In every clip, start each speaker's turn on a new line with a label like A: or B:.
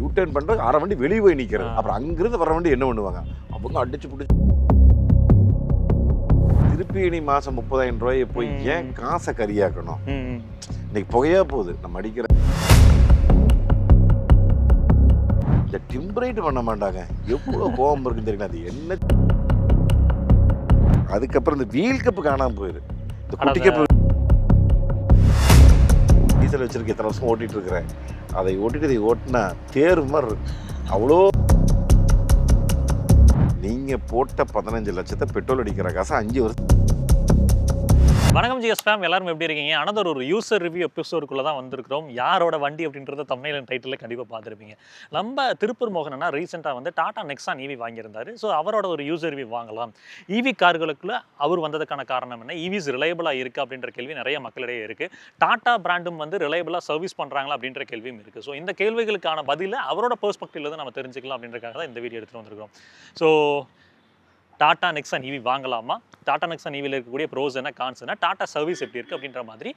A: U-turn பண்ணுறது, அரை வண்டி வெளியே போய் நிற்கிறது. அப்புறம் அங்கிருந்து வர வண்டி என்ன பண்ணுவாங்க, அவங்க அடிச்சு பிடிச்சி திருப்பி இனி மாதம் 30,000 ரூபாயை போய் ஏன் காசை கரியாக்கணும்? இன்னைக்கு புகையா போகுது நம்ம அடிக்கிற. இந்த டிம்பரேட் பண்ண மாட்டாங்க, எவ்வளோ கோபம் இருக்குன்னு தெரியல. அது என்ன, அதுக்கப்புறம் இந்த வீல் கப்பு காணாமல் போயிரு. இந்த குட்டி கப்பு டீசல் வச்சிருக்க எத்தனை வருஷம் ஓட்டிகிட்டு இருக்கிறேன், அதை ஓட்டிட்டு இதை ஓட்டினா தேர் மாதிரி இருக்கு. அவ்வளோ நீங்கள் போட்ட 15 லட்சத்தை பெட்ரோல் அடிக்கிற காசை 5 வருஷம்.
B: வணக்கம் ஜிஎஸ் ஃபேம், எல்லாரும் எப்படி இருக்கீங்க? அனதர் ஒரு யூசர் ரிவ்யூ எபிசோடுக்குள்ளே தான் வந்திருக்கிறோம். யாரோட வண்டி அப்படின்றத தம்ப்நெயில் அண்ட் டைட்டில் கண்டிப்பாக பார்த்துருப்பீங்க. நம்ம திருப்பூர் மோகனனா ரீசெண்டாக வந்து டாடா நெக்ஸான் ஈவி வாங்கியிருந்தாரு. ஸோ அவரோட ஒரு யூசர் ரிவ்யூ வாங்கலாம். ஈவி கார்களுக்குள்ள அவர் வந்ததுக்கான காரணம் என்ன, ஈவிஸ் ரிலையபிளாக இருக்குது அப்படின்ற கேள்வி நிறைய மக்களிடையே இருக்குது. டாடா பிராண்டும் வந்து ரிலையபிளாக சர்வீஸ் பண்ணுறாங்களா அப்படின்ற கேள்வியும் இருக்குது. ஸோ இந்த கேள்விகளுக்கான பதிலை அவரோட பெர்ஸ்பெக்டிவ்ல தான் நம்ம தெரிஞ்சுக்கலாம் அப்படின்றக்காக தான் இந்த வீடியோ எடுத்துகிட்டு வந்திருக்கிறோம். ஸோ டாடா நெக்ஸான் ஈவி வாங்கலாமா, டாடா நெக்ஸான் ஈவியில் இருக்கக்கூடிய ப்ரோஸ் என்ன, கான்ஸ் என்ன, டாடா சர்வீஸ் எப்படி இருக்குது அப்படின்ற மாதிரி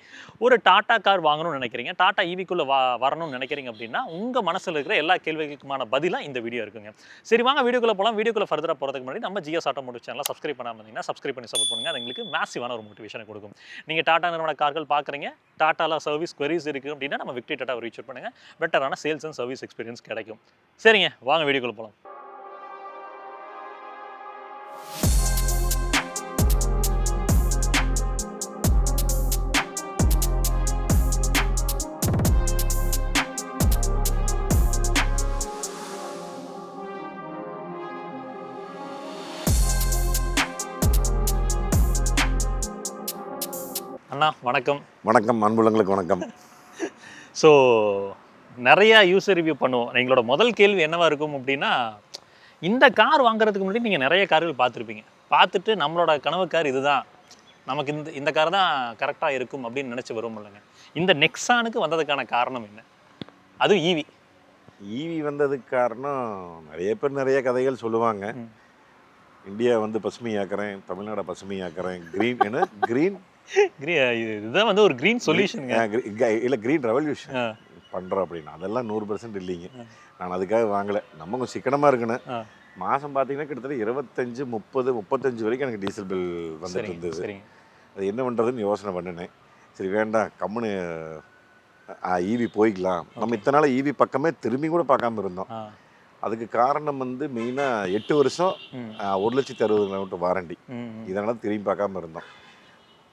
B: ஒரு டாடா கார் வாங்கணும்னு நினைக்கிறீங்க, டாடா ஈவிக்குள்ளே வரணும்னு நினைக்கிறீங்க அப்படின்னா உங்கள் மனசில் இருக்கிற எல்லா கேள்விகளுக்குமான பதிலாக இந்த வீடியோ இருக்குங்க. சரி வாங்க வீடியோக்குள்ளே போகலாம். வீடியோக்குள்ளே ஃபர்தராக போகிறதுக்கு முன்னாடி நம்ம ஜிஎஸ் ஆட்டோமோட்டிவ் சேனலை சப்ஸ்கிரைப் பண்ணாமல் இருந்தீங்கன்னா சப்ஸ்கிரைப் பண்ணி சப்போர்ட் பண்ணுங்கள். அது எங்களுக்கு மேசிவான ஒரு மோட்டிவேஷனை கொடுக்கும். நீங்கள் டாடா நிறுவன கார்கள் பார்க்குறீங்க, டாட்டாவில் சர்வீஸ் queries இருக்குது அப்படின்னா நம்ம விக்டரி டாட்டாவை ரீச் பண்ணுங்கள். பெட்டரான சேல்ஸ் அண்ட் சர்வீஸ் எக்ஸ்பீரியன்ஸ் கிடைக்கும். சரிங்க வாங்க வீடியோக்குள்ளே போகலாம். அண்ணா வணக்கம்.
A: வணக்கம், அன்புள்ளங்களுக்கு வணக்கம்.
B: ஸோ நிறையா யூசர் ரிவ்யூ பண்ணுவோம். எங்களோட முதல் கேள்வி என்னவா இருக்கும் அப்படின்னா, இந்த கார் வாங்குறதுக்கு முன்னாடி நீங்கள் நிறைய கார்கள் பார்த்துருப்பீங்க. பார்த்துட்டு நம்மளோட கனவு கார் இதுதான், நமக்கு இந்த கார் தான் கரெக்டாக இருக்கும் அப்படின்னு நினச்சி வரும் இல்லைங்க. இந்த நெக்ஸானுக்கு வந்ததுக்கான காரணம் என்ன, அதுவும் ஈவி?
A: ஈவி வந்ததுக்கு காரணம் நிறைய பேர் நிறைய கதைகள் சொல்லுவாங்க. இந்தியா வந்து பசுமையாக்குறேன், தமிழ்நாடை பசுமையாக்குறேன், க்ரீன் என்ன க்ரீன்
B: இதுதான் வந்து ஒரு க்ரீன் சொல்யூஷனுங்க,
A: இல்லை க்ரீன் ரெவல்யூஷன் பண்ணுறோம் அப்படின்னா அதெல்லாம் 100% இல்லைங்க. நான் அதுக்காக வாங்கலை. நம்ம கொஞ்சம் சிக்கனமாக இருக்கணும். மாதம் பார்த்தீங்கன்னா கிட்டத்தட்ட 25, 30, 35 வரைக்கும் எனக்கு டீசல் பில் வந்துட்டு இருந்தது. அது என்ன பண்ணுறதுன்னு யோசனை பண்ணினேன். சரி வேண்டாம், கம்முன்னு ஈவி போய்க்கலாம். நம்ம இத்தனை நாள் ஈவி பக்கமே திரும்பி கூட பார்க்காம இருந்தோம். அதுக்கு காரணம் வந்து மெயினாக 8 வருஷம் 1,60,000 கிலோமீட்டர் வாரண்டி. இதனால் திரும்பி பார்க்காம இருந்தோம்.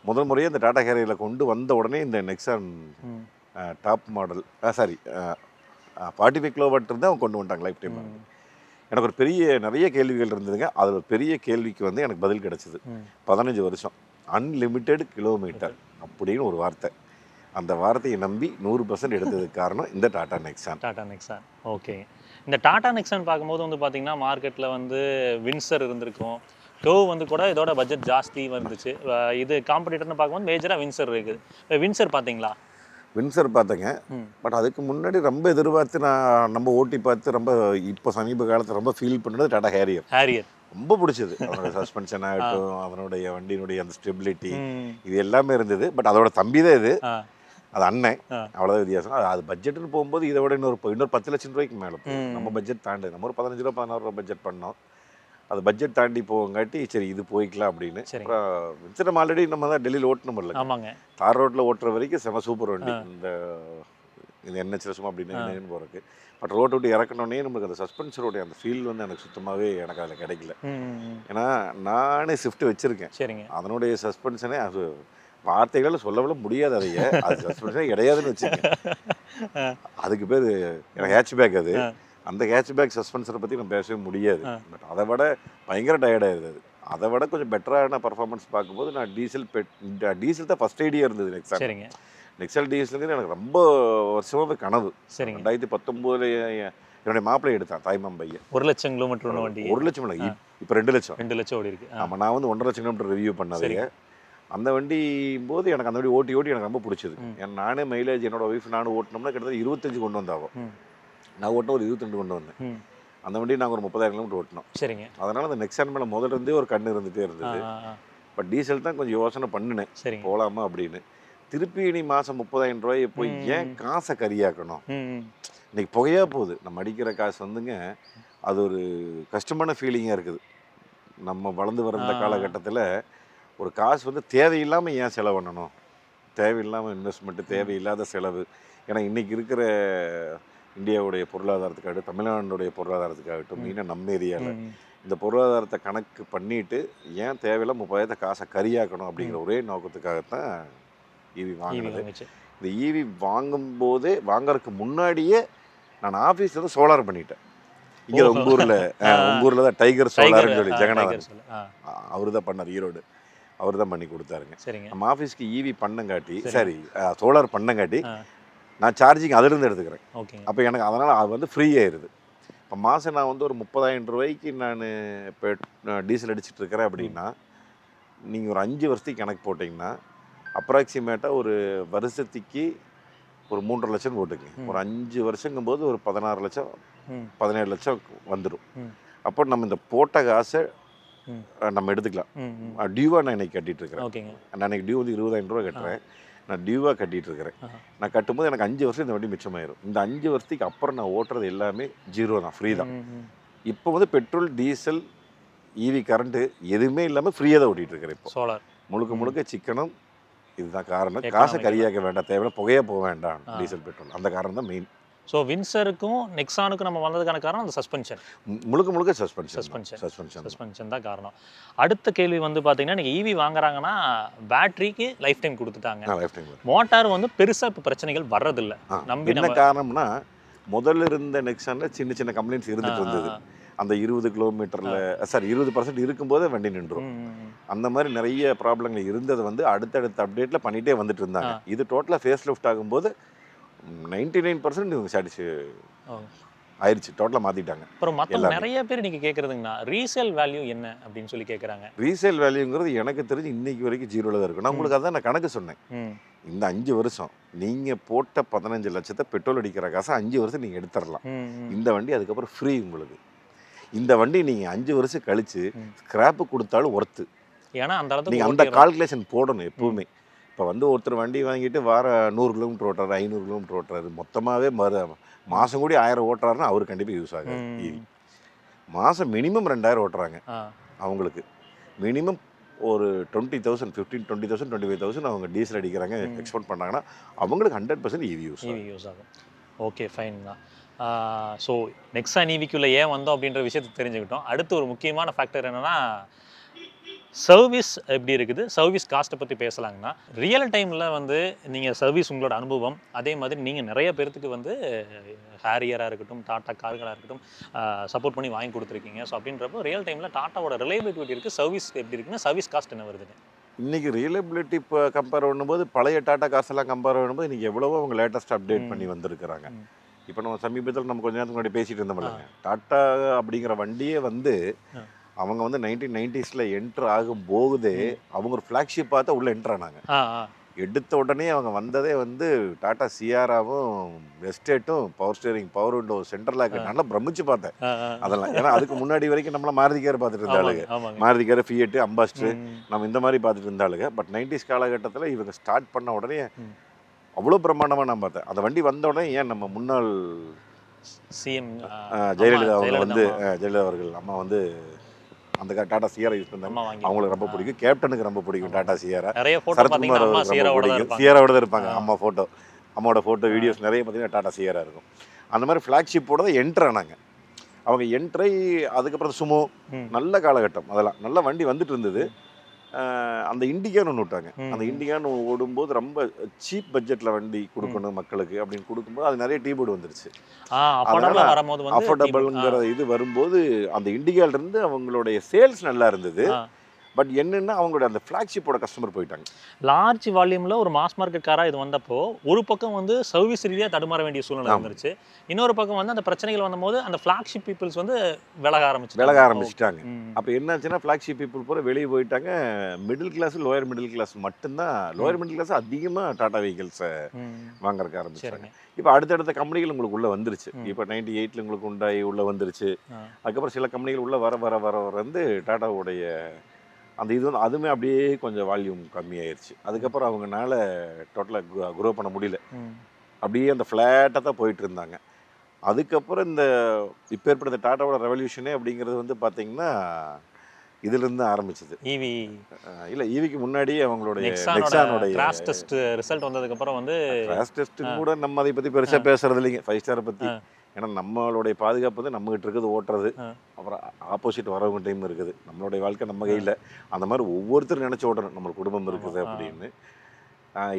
A: முதல் முறையாக இந்த டாடா கேரியரில் கொண்டு வந்த உடனே இந்த நெக்ஸான் டாப் மாடல் 45 கிலோவாட் இருந்தால் அவங்க கொண்டு வந்துட்டாங்க லைஃப் டைம். எனக்கு ஒரு நிறைய கேள்விகள் இருந்ததுங்க. அதில் ஒரு பெரிய கேள்விக்கு வந்து எனக்கு பதில் கிடச்சிது. 15 வருஷம் அன்லிமிட்டெட் கிலோமீட்டர் அப்படின்னு ஒரு வார்த்தை. அந்த வார்த்தையை நம்பி 100% எடுத்ததுக்கு காரணம் இந்த டாடா நெக்ஸான்.
B: ஓகே. இந்த டாடா நெக்ஸான் பார்க்கும்போது வந்து பார்த்தீங்கன்னா மார்க்கெட்டில் வந்து வின்சர் இருந்திருக்கும், டோவ் வந்து கூட இதோட பட்ஜெட் ஜாஸ்தி வந்துச்சு. இது காம்படிட்டர்னு பார்க்கும்போது மேஜராக வின்சர் இருக்குது. வின்சர் பார்த்தீங்களா?
A: வின்சர் பார்த்தேங்க. பட் அதுக்கு முன்னாடி ரொம்ப எதிர்பார்த்து நம்ம ஓட்டி பார்த்து ரொம்ப இப்போ சமீப காலத்தில் ரொம்ப ஃபீல் பண்ணுறது டாடா ஹேரியர் ரொம்ப பிடிச்சது. அதனோட சஸ்பென்ஷன் ஆகட்டும், அதனுடைய வண்டியினுடைய அந்த ஸ்டெபிலிட்டி, இது எல்லாமே இருந்தது. பட் அதோட தம்பி தான் இது, அது அண்ணன், அவ்வளோதான் வித்தியாசம். அது பட்ஜெட்டுன்னு போகும்போது இதை விட இன்னொரு 10 லட்சம் ரூபாய்க்கு மேலே நம்ம பட்ஜெட் தாண்டி, நம்ம ஒரு 15 ரூபா 16 ரூபா பட்ஜெட் பண்ணோம். அது பட்ஜெட் தாண்டி போவங்காட்டி சரி இது போய்க்கலாம் அப்படின்னு. அப்புறம் நம்ம ஆல்ரெடி நம்ம தான் டெல்லியில் ஓட்டணும் இல்லை,
B: ஆமாங்க,
A: தார் ரோட்டில் ஓட்டுற வரைக்கும் செம சூப்பர் வண்டி. இந்த NH சும்மா அப்படின்னு என்னன்னு போகிறதுக்கு. பட் ரோட்டை விட்டு இறக்கணுன்னே நம்மளுக்கு அந்த சஸ்பென்ஷனோடைய அந்த ஃபீல் வந்து எனக்கு சுத்தமாகவே எனக்கு அதில் கிடைக்கல. ஏன்னா நானே ஸ்விஃப்ட் வச்சுருக்கேன்.
B: சரிங்க.
A: அதனுடைய சஸ்பென்ஷனே அது வார்த்தைகளால் சொல்லவிட முடியாது. அதையே அது சஸ்பென்ஷனே கிடையாதுன்னு வச்சுக்கேன். அதுக்கு பேர் எனக்கு ஹேட்ச்பேக். அது அந்த ஹேட்ச்பேக் சஸ்பென்ஷனை பற்றி நம்ம பேசவே முடியாது. பட் அதை விட பயங்கர டயர்டாயிருது. அது அதை விட கொஞ்சம் பெட்டரான பர்ஃபார்மன்ஸ் பார்க்கும்போது நான் டீசல் தான் ஃபஸ்ட் ஐடியா இருந்தது. நெக்ஸான் டீசலுங்கிறது எனக்கு ரொம்ப வருஷமாக கனவு. 2019 என்னுடைய மாப்பிள்ளை எடுத்தான் தாய்மாம் பையன்.
B: 1,00,000 கிலோமீட்டர் வண்டி.
A: 1,00,000 இல்லை, இப்போ 2,00,000
B: ஓடி இருக்கு.
A: ஆமாம், நான் வந்து 1,50,000 கிலோமீட்டர் ரிவ்யூ பண்ணாதீங்க. அந்த வண்டி போது எனக்கு அந்த வண்டி ஓட்டி எனக்கு ரொம்ப பிடிச்சது. ஏன்னா நானே மைலேஜ் என்னோட ஒய்ஃப் நானும் ஓட்டினோம்னா கிட்டத்தட்ட 25 கொண்டு வந்தாகும். நான் ஓட்டின ஒரு 22 கொண்டு வந்தேன். அந்த வண்டி நாங்கள் ஒரு 30,000 கிலோமீட்டர் ஓட்டினோம். சரிங்க. அதனால் அந்த நெக்ஸான் மேலே முதல்ல இருந்தே ஒரு கண்ணு இருந்துகிட்டே இருந்தது. பட் டீசல் தான் கொஞ்சம் யோசனை பண்ணினேன் போகலாமா அப்படின்னு. திருப்பி இனி மாதம் 30,000 ரூபாயை போய் ஏன் காசை கரியாக்கணும்? இன்றைக்கி புகையாக போகுது. நம்ம அடிக்கிற காசு வந்துங்க அது ஒரு கஷ்டமான ஃபீலிங்காக இருக்குது. நம்ம வளர்ந்து வர இந்த காலகட்டத்தில் ஒரு காசு வந்து தேவையில்லாமல் ஏன் செலவு பண்ணணும், தேவையில்லாமல் இன்வெஸ்ட்மெண்ட்டு, தேவையில்லாத செலவு. ஏன்னா இன்றைக்கி இருக்கிற இந்தியாவுடைய பொருளாதாரத்துக்காகட்டும், தமிழ்நாடுடைய பொருளாதாரத்துக்காகட்டும், மெயினாக நம்ம ஏரியாவில் இந்த பொருளாதாரத்தை கணக்கு பண்ணிட்டு ஏன் தேவையில்லாம் 30,000 காசை கரியாக்கணும் அப்படிங்கிற ஒரே நோக்கத்துக்காகத்தான் ஈவி வாங்கினது. இந்த ஈவி வாங்கும்போதே வாங்கறதுக்கு முன்னாடியே நான் ஆஃபீஸ் வந்து சோலார் பண்ணிட்டேன். இங்கே உங்கள் ஊரில் தான் டைகர் சோலார்னு சொல்லி ஜெகநாதன் அவர் தான் பண்ணார், ஈரோடு. அவர் தான் பண்ணி கொடுத்தாருங்க. நம்ம ஆஃபீஸ்க்கு ஈவி பண்ணங்காட்டி சரி சோலார் பண்ணங்காட்டி நான் சார்ஜிங் அதிலிருந்து எடுத்துக்கிறேன். அப்போ எனக்கு அதனால் அது வந்து ஃப்ரீ ஆயிடுது. இப்போ மாதம் நான் வந்து ஒரு 30,000 ரூபாய்க்கு நான் இப்போ டீசல் அடிச்சுட்டு இருக்கிறேன் அப்படின்னா, நீங்கள் ஒரு 5 வருஷத்துக்கு கணக்கு போட்டிங்கன்னா அப்ராக்சிமேட்டாக ஒரு வருஷத்துக்கு ஒரு 3.5 லட்சம் போட்டுங்க. ஒரு 5 வருஷங்கும்போது ஒரு 16 லட்சம் 17 லட்சம் வந்துடும். அப்போ நம்ம இந்த போட்ட காசை நம்ம எடுத்துக்கலாம். டியூவாக நான் இன்னைக்கு கட்டிட்டு இருக்கிறேன். நான் இன்னைக்கு டியூ வந்து 20,000 ரூபா கட்டுறேன். நான் டியூவாக கட்டிகிட்டு இருக்கிறேன். நான் கட்டும்போது எனக்கு 5 வருஷம் இந்த வண்டி மிச்சமாயிரும். இந்த 5 வருஷத்துக்கு அப்புறம் நான் ஓட்டுறது எல்லாமே ஜீரோ தான், ஃப்ரீ தான். இப்போ வந்து பெட்ரோல், டீசல், ஈவி, கரண்ட்டு எதுவுமே இல்லாமல் ஃப்ரீயாக தான் ஓட்டிகிட்டு இருக்கிறேன். இப்போ சோலார் முழுக்க சிக்கனம். இதுதான் காரணம். காசை கரியாக்க வேண்டாம், தேவையில்ல புகையாக போக வேண்டாம் டீசல் பெட்ரோல். அந்த காரணம் தான் மெயின்.
B: ஸோ வின்சருக்கும் நெக்ஸானுக்கும் நம்ம வந்ததுக்கான காரணம் அந்த சஸ்பென்ஷன்.
A: முழுக்க சஸ்பென்ஷன்
B: தான் காரணம். அடுத்த கேள்வி வந்து பார்த்தீங்கன்னா, நீங்கள் ஈவி வாங்குறாங்கன்னா பேட்டரிக்கு லைஃப் டைம் கொடுத்துட்டாங்க. மோட்டார் வந்து பெருசாக இப்போ பிரச்சனைகள் வர்றதில்லை. நம்பி
A: என்ன காரணம்னா, முதல்ல இருந்த நெக்ஸானில் சின்ன கம்ப்ளைண்ட்ஸ் இருந்துட்டு இருந்தது. அந்த 20 கிலோமீட்டரில் 20% இருக்கும்போதே வண்டி நின்றுடும். அந்த மாதிரி நிறைய ப்ராப்ளங்கள் இருந்தது வந்து அடுத்தடுத்த அப்டேட்டில் பண்ணிகிட்டே வந்துட்டு இருந்தாங்க. இது டோட்டலாக ஃபேஸ் லிஃப்ட் ஆகும்போது 99% இவங்க சாட்டிஸ்ஃபை ஆயிடுச்சு. டோட்டலாக மாற்றிட்டாங்க.
B: அப்புறம் மற்ற நிறைய பேர் நீங்கள் கேட்குறதுங்கண்ணா, ரீசேல் வேல்யூ என்ன அப்படின்னு சொல்லி கேட்குறாங்க.
A: ரீசேல் வேல்யூங்கிறது எனக்கு தெரிஞ்சு இன்னைக்கு வரைக்கும் ஜீரோவில் தான் இருக்கும். நான் உங்களுக்கு அதான் நான் கணக்கு சொன்னேன். இந்த 5 வருஷம் நீங்கள் போட்ட 15 லட்சத்தை பெட்ரோல் அடிக்கிற காசை 5 வருஷம் நீங்கள் எடுத்துடலாம். இந்த வண்டி அதுக்கப்புறம் ஃப்ரீ உங்களுக்கு. இந்த வண்டி நீங்கள் 5 வருஷம் கழித்து ஸ்கிராப்பு கொடுத்தாலும் ஒர்த்து.
B: ஏன்னா அந்த அளவுக்கு
A: நீங்கள் அந்த கால்குலேஷன் போடணும் எப்பவுமே. இப்போ வந்து ஒருத்தர் வண்டி வாங்கிட்டு வார 100 கிலோமீட்டர் ஓட்டுறாரு, 500 கிலோமீட்டர் ஓட்டுறாரு, மொத்தமாகவே மாதம் கூடி 1000 ஓட்டுறாருன்னா அவருக்கு கண்டிப்பாக யூஸ் ஆகாது ஈவி. மாதம் மினிமம் 2000 ஓட்டுறாங்க. அவங்களுக்கு மினிமம் ஒரு 20,000, 15,000, 20,000, 25,000 அவங்க டீசல் அடிக்கிறாங்க எக்ஸ்போர்ட் பண்ணாங்கன்னா அவங்களுக்கு 100% ஈவி யூஸ் ஆகும்.
B: ஓகே, ஃபைன் தான். ஸோ நெக்ஸான் ஈவிக்குள்ளே ஏன் வந்தோம் அப்படின்ற விஷயத்தை தெரிஞ்சுக்கிட்டோம். அடுத்து ஒரு முக்கியமான ஃபேக்டர் என்னென்னா, சர்வீஸ் எப்படி இருக்குது, சர்வீஸ் காஸ்ட்டை பற்றி பேசலாங்கன்னா, ரியல் டைமில் வந்து நீங்கள் சர்வீஸ் உங்களோட அனுபவம், அதே மாதிரி நீங்கள் நிறைய பேர்த்துக்கு வந்து ஹேரியராக இருக்கட்டும், டாட்டா கார்களாக இருக்கட்டும் சப்போர்ட் பண்ணி வாங்கி கொடுத்துருக்கீங்க. ஸோ அப்படின்றப்போ ரியல் டைமில் டாட்டாவோட ரிலையபிலிட்டி இருக்குது, சர்வீஸ் எப்படி இருக்குன்னா, சர்வீஸ் காஸ்ட் என்ன வருதுங்க?
A: இன்றைக்கி ரியலபிலிட்டி இப்போ கம்பேர் பண்ணும்போது பழைய டாட்டா கார்ஸ் எல்லாம் கம்பேர் பண்ணும்போது இன்றைக்கி எவ்வளவோ அவங்க லேட்டஸ்ட் அப்டேட் பண்ணி வந்திருக்கிறாங்க. இப்போ நம்ம சமீபத்தில் நம்ம கொஞ்ச நேரத்துக்கு முன்னாடி பேசிகிட்டு இருந்தோம்லங்க, டாட்டா அப்படிங்கிற வண்டியே வந்து அவங்க வந்து 1990s என்ட்ரு ஆகும் போகுதே அவங்க ஒரு ஃப்ளாக்ஷிப் பார்த்தா உள்ளே என்ட்ரு ஆனாங்க. எடுத்த உடனே அவங்க வந்ததே வந்து டாட்டா சியாராவும் எஸ்டேட்டும் power steering, power window, central lock நல்லா பிரமிச்சு பார்த்தேன் அதெல்லாம். ஏன்னா அதுக்கு முன்னாடி வரைக்கும் நம்மள மாருதி கார் பார்த்துட்டு இருந்தாளுங்க, மாருதி கார், ஃபியட், அம்பாஸ்டர், நம்ம இந்த மாதிரி பார்த்துட்டு இருந்தாளுங்க. பட் 90s காலகட்டத்தில் இவங்க ஸ்டார்ட் பண்ண உடனே அவ்வளோ பிரம்மாண்டமாக நான் பார்த்தேன். அந்த வண்டி வந்த உடனே ஏன் நம்ம முன்னாள்
B: சிஎம்
A: ஜெயலலிதா அவங்க வந்து ஜெயலலிதா அவர்கள் அம்மா வந்து அந்த டாடா சியாரா யூஸ் பண்ணாங்க. அவங்களுக்கு ரொம்ப பிடிக்கும், கேப்டனுக்கு ரொம்ப பிடிக்கும் டாடா சியாரா. சரத்குமார் அவருக்கு ரொம்ப பிடிக்கும். சியாராவோட தான் இருப்பாங்க. அம்மாவோட ஃபோட்டோ வீடியோஸ் நிறைய பார்த்தீங்கன்னா டாடா சியாரா இருக்கும். அந்த மாதிரி ஃப்ளாக்ஷிப்போட தான் என்ட்ரு ஆனாங்க அவங்க. என்ட்ரை அதுக்கப்புறம் சுமோ நல்ல காலகட்டம், அதெல்லாம் நல்ல வண்டி வந்துட்டு இருந்தது. அந்த இண்டிகான்னு ஒன்று விட்டாங்க. அந்த இண்டிகான்னு ஓடும்போது ரொம்ப சீப் பட்ஜெட்டில் வண்டி கொடுக்கணும் மக்களுக்கு அப்படின்னு கொடுக்கும்போது அது நிறைய டீபோர்டு வந்துருச்சு. அதனால் அஃபோர்டபுள்ங்கிற இது வரும்போது அந்த இண்டிகாலிருந்து அவங்களுடைய சேல்ஸ் நல்லா இருந்தது. பட் என்னென்னா அவங்களோட அந்த ஃப்ளாக்ஷிப்போட கஸ்டமர் போயிட்டாங்க.
B: லார்ஜ் வால்யூமில் ஒரு மாஸ் மார்க்கெட் காராக இது வந்தப்போ ஒரு பக்கம் வந்து சர்வீஸ் ரீதியாக தடுமாற வேண்டிய சூழ்நிலை வந்துருச்சு. இன்னொரு பக்கம் வந்து அந்த பிரச்சனைகள் வந்தபோது அந்த ஃப்ளாக்ஷிப் பீப்புள்ஸ் வந்து விலக
A: ஆரம்பிச்சிட்டாங்க. அப்போ என்னாச்சுன்னா ஃப்ளாக்ஷிப் பீப்புள் பூரா வெளியே போயிட்டாங்க. Middle class, lower middle class மட்டும்தான், லோயர் மிடில் கிளாஸ் அதிகமாக டாடா வெஹிக்கிள்ஸை வாங்கறதுக்கு ஆரம்பிச்சாங்க. இப்போ அடுத்தடுத்த கம்பெனிகள் உங்களுக்கு உள்ளே வந்துருச்சு. இப்போ 98 உங்களுக்கு உண்டாயி உள்ளே வந்துருச்சு. அதுக்கப்புறம் சில கம்பெனிகள் உள்ளே வர வர வர வந்து டாட்டாவுடைய அந்த இது வந்து அதுவுமே அப்படியே கொஞ்சம் வால்யூம் கம்மியாயிருச்சு. அதுக்கப்புறம் அவங்கனால டோட்டலாக குரோ பண்ண முடியல. அப்படியே அந்த ஃப்ளாட்டாக தான் போயிட்டு இருந்தாங்க. அதுக்கப்புறம் இந்த இப்போ ஏற்படுத்த டாட்டாவோட ரெவல்யூஷனே அப்படிங்கிறது வந்து பார்த்தீங்கன்னா இதுலேருந்து ஆரம்பிச்சது.
B: ஈவி
A: இல்லை ஈவிக்கு முன்னாடியே அவங்களுடைய
B: நெக்ஸானோட கிராஷ் டெஸ்ட் ரிசல்ட் வந்ததுக்கப்புறம் வந்து
A: கிராஷ் டெஸ்ட்டுக்கு கூட நம்ம அதை பற்றி பெருசாக பேசுறது இல்லைங்க 5 ஸ்டாரை பற்றி. ஏன்னா நம்மளுடைய பாதுகாப்பு வந்து நம்மகிட்ட இருக்குது ஓட்டுறது, அப்புறம் ஆப்போசிட் வரவங்க டைம் இருக்குது. நம்மளுடைய வாழ்க்கை நம்ம கையில். அந்த மாதிரி ஒவ்வொருத்தரும் நினச்சி ஓட்டணும் நம்ம குடும்பம் இருக்குது அப்படின்னு.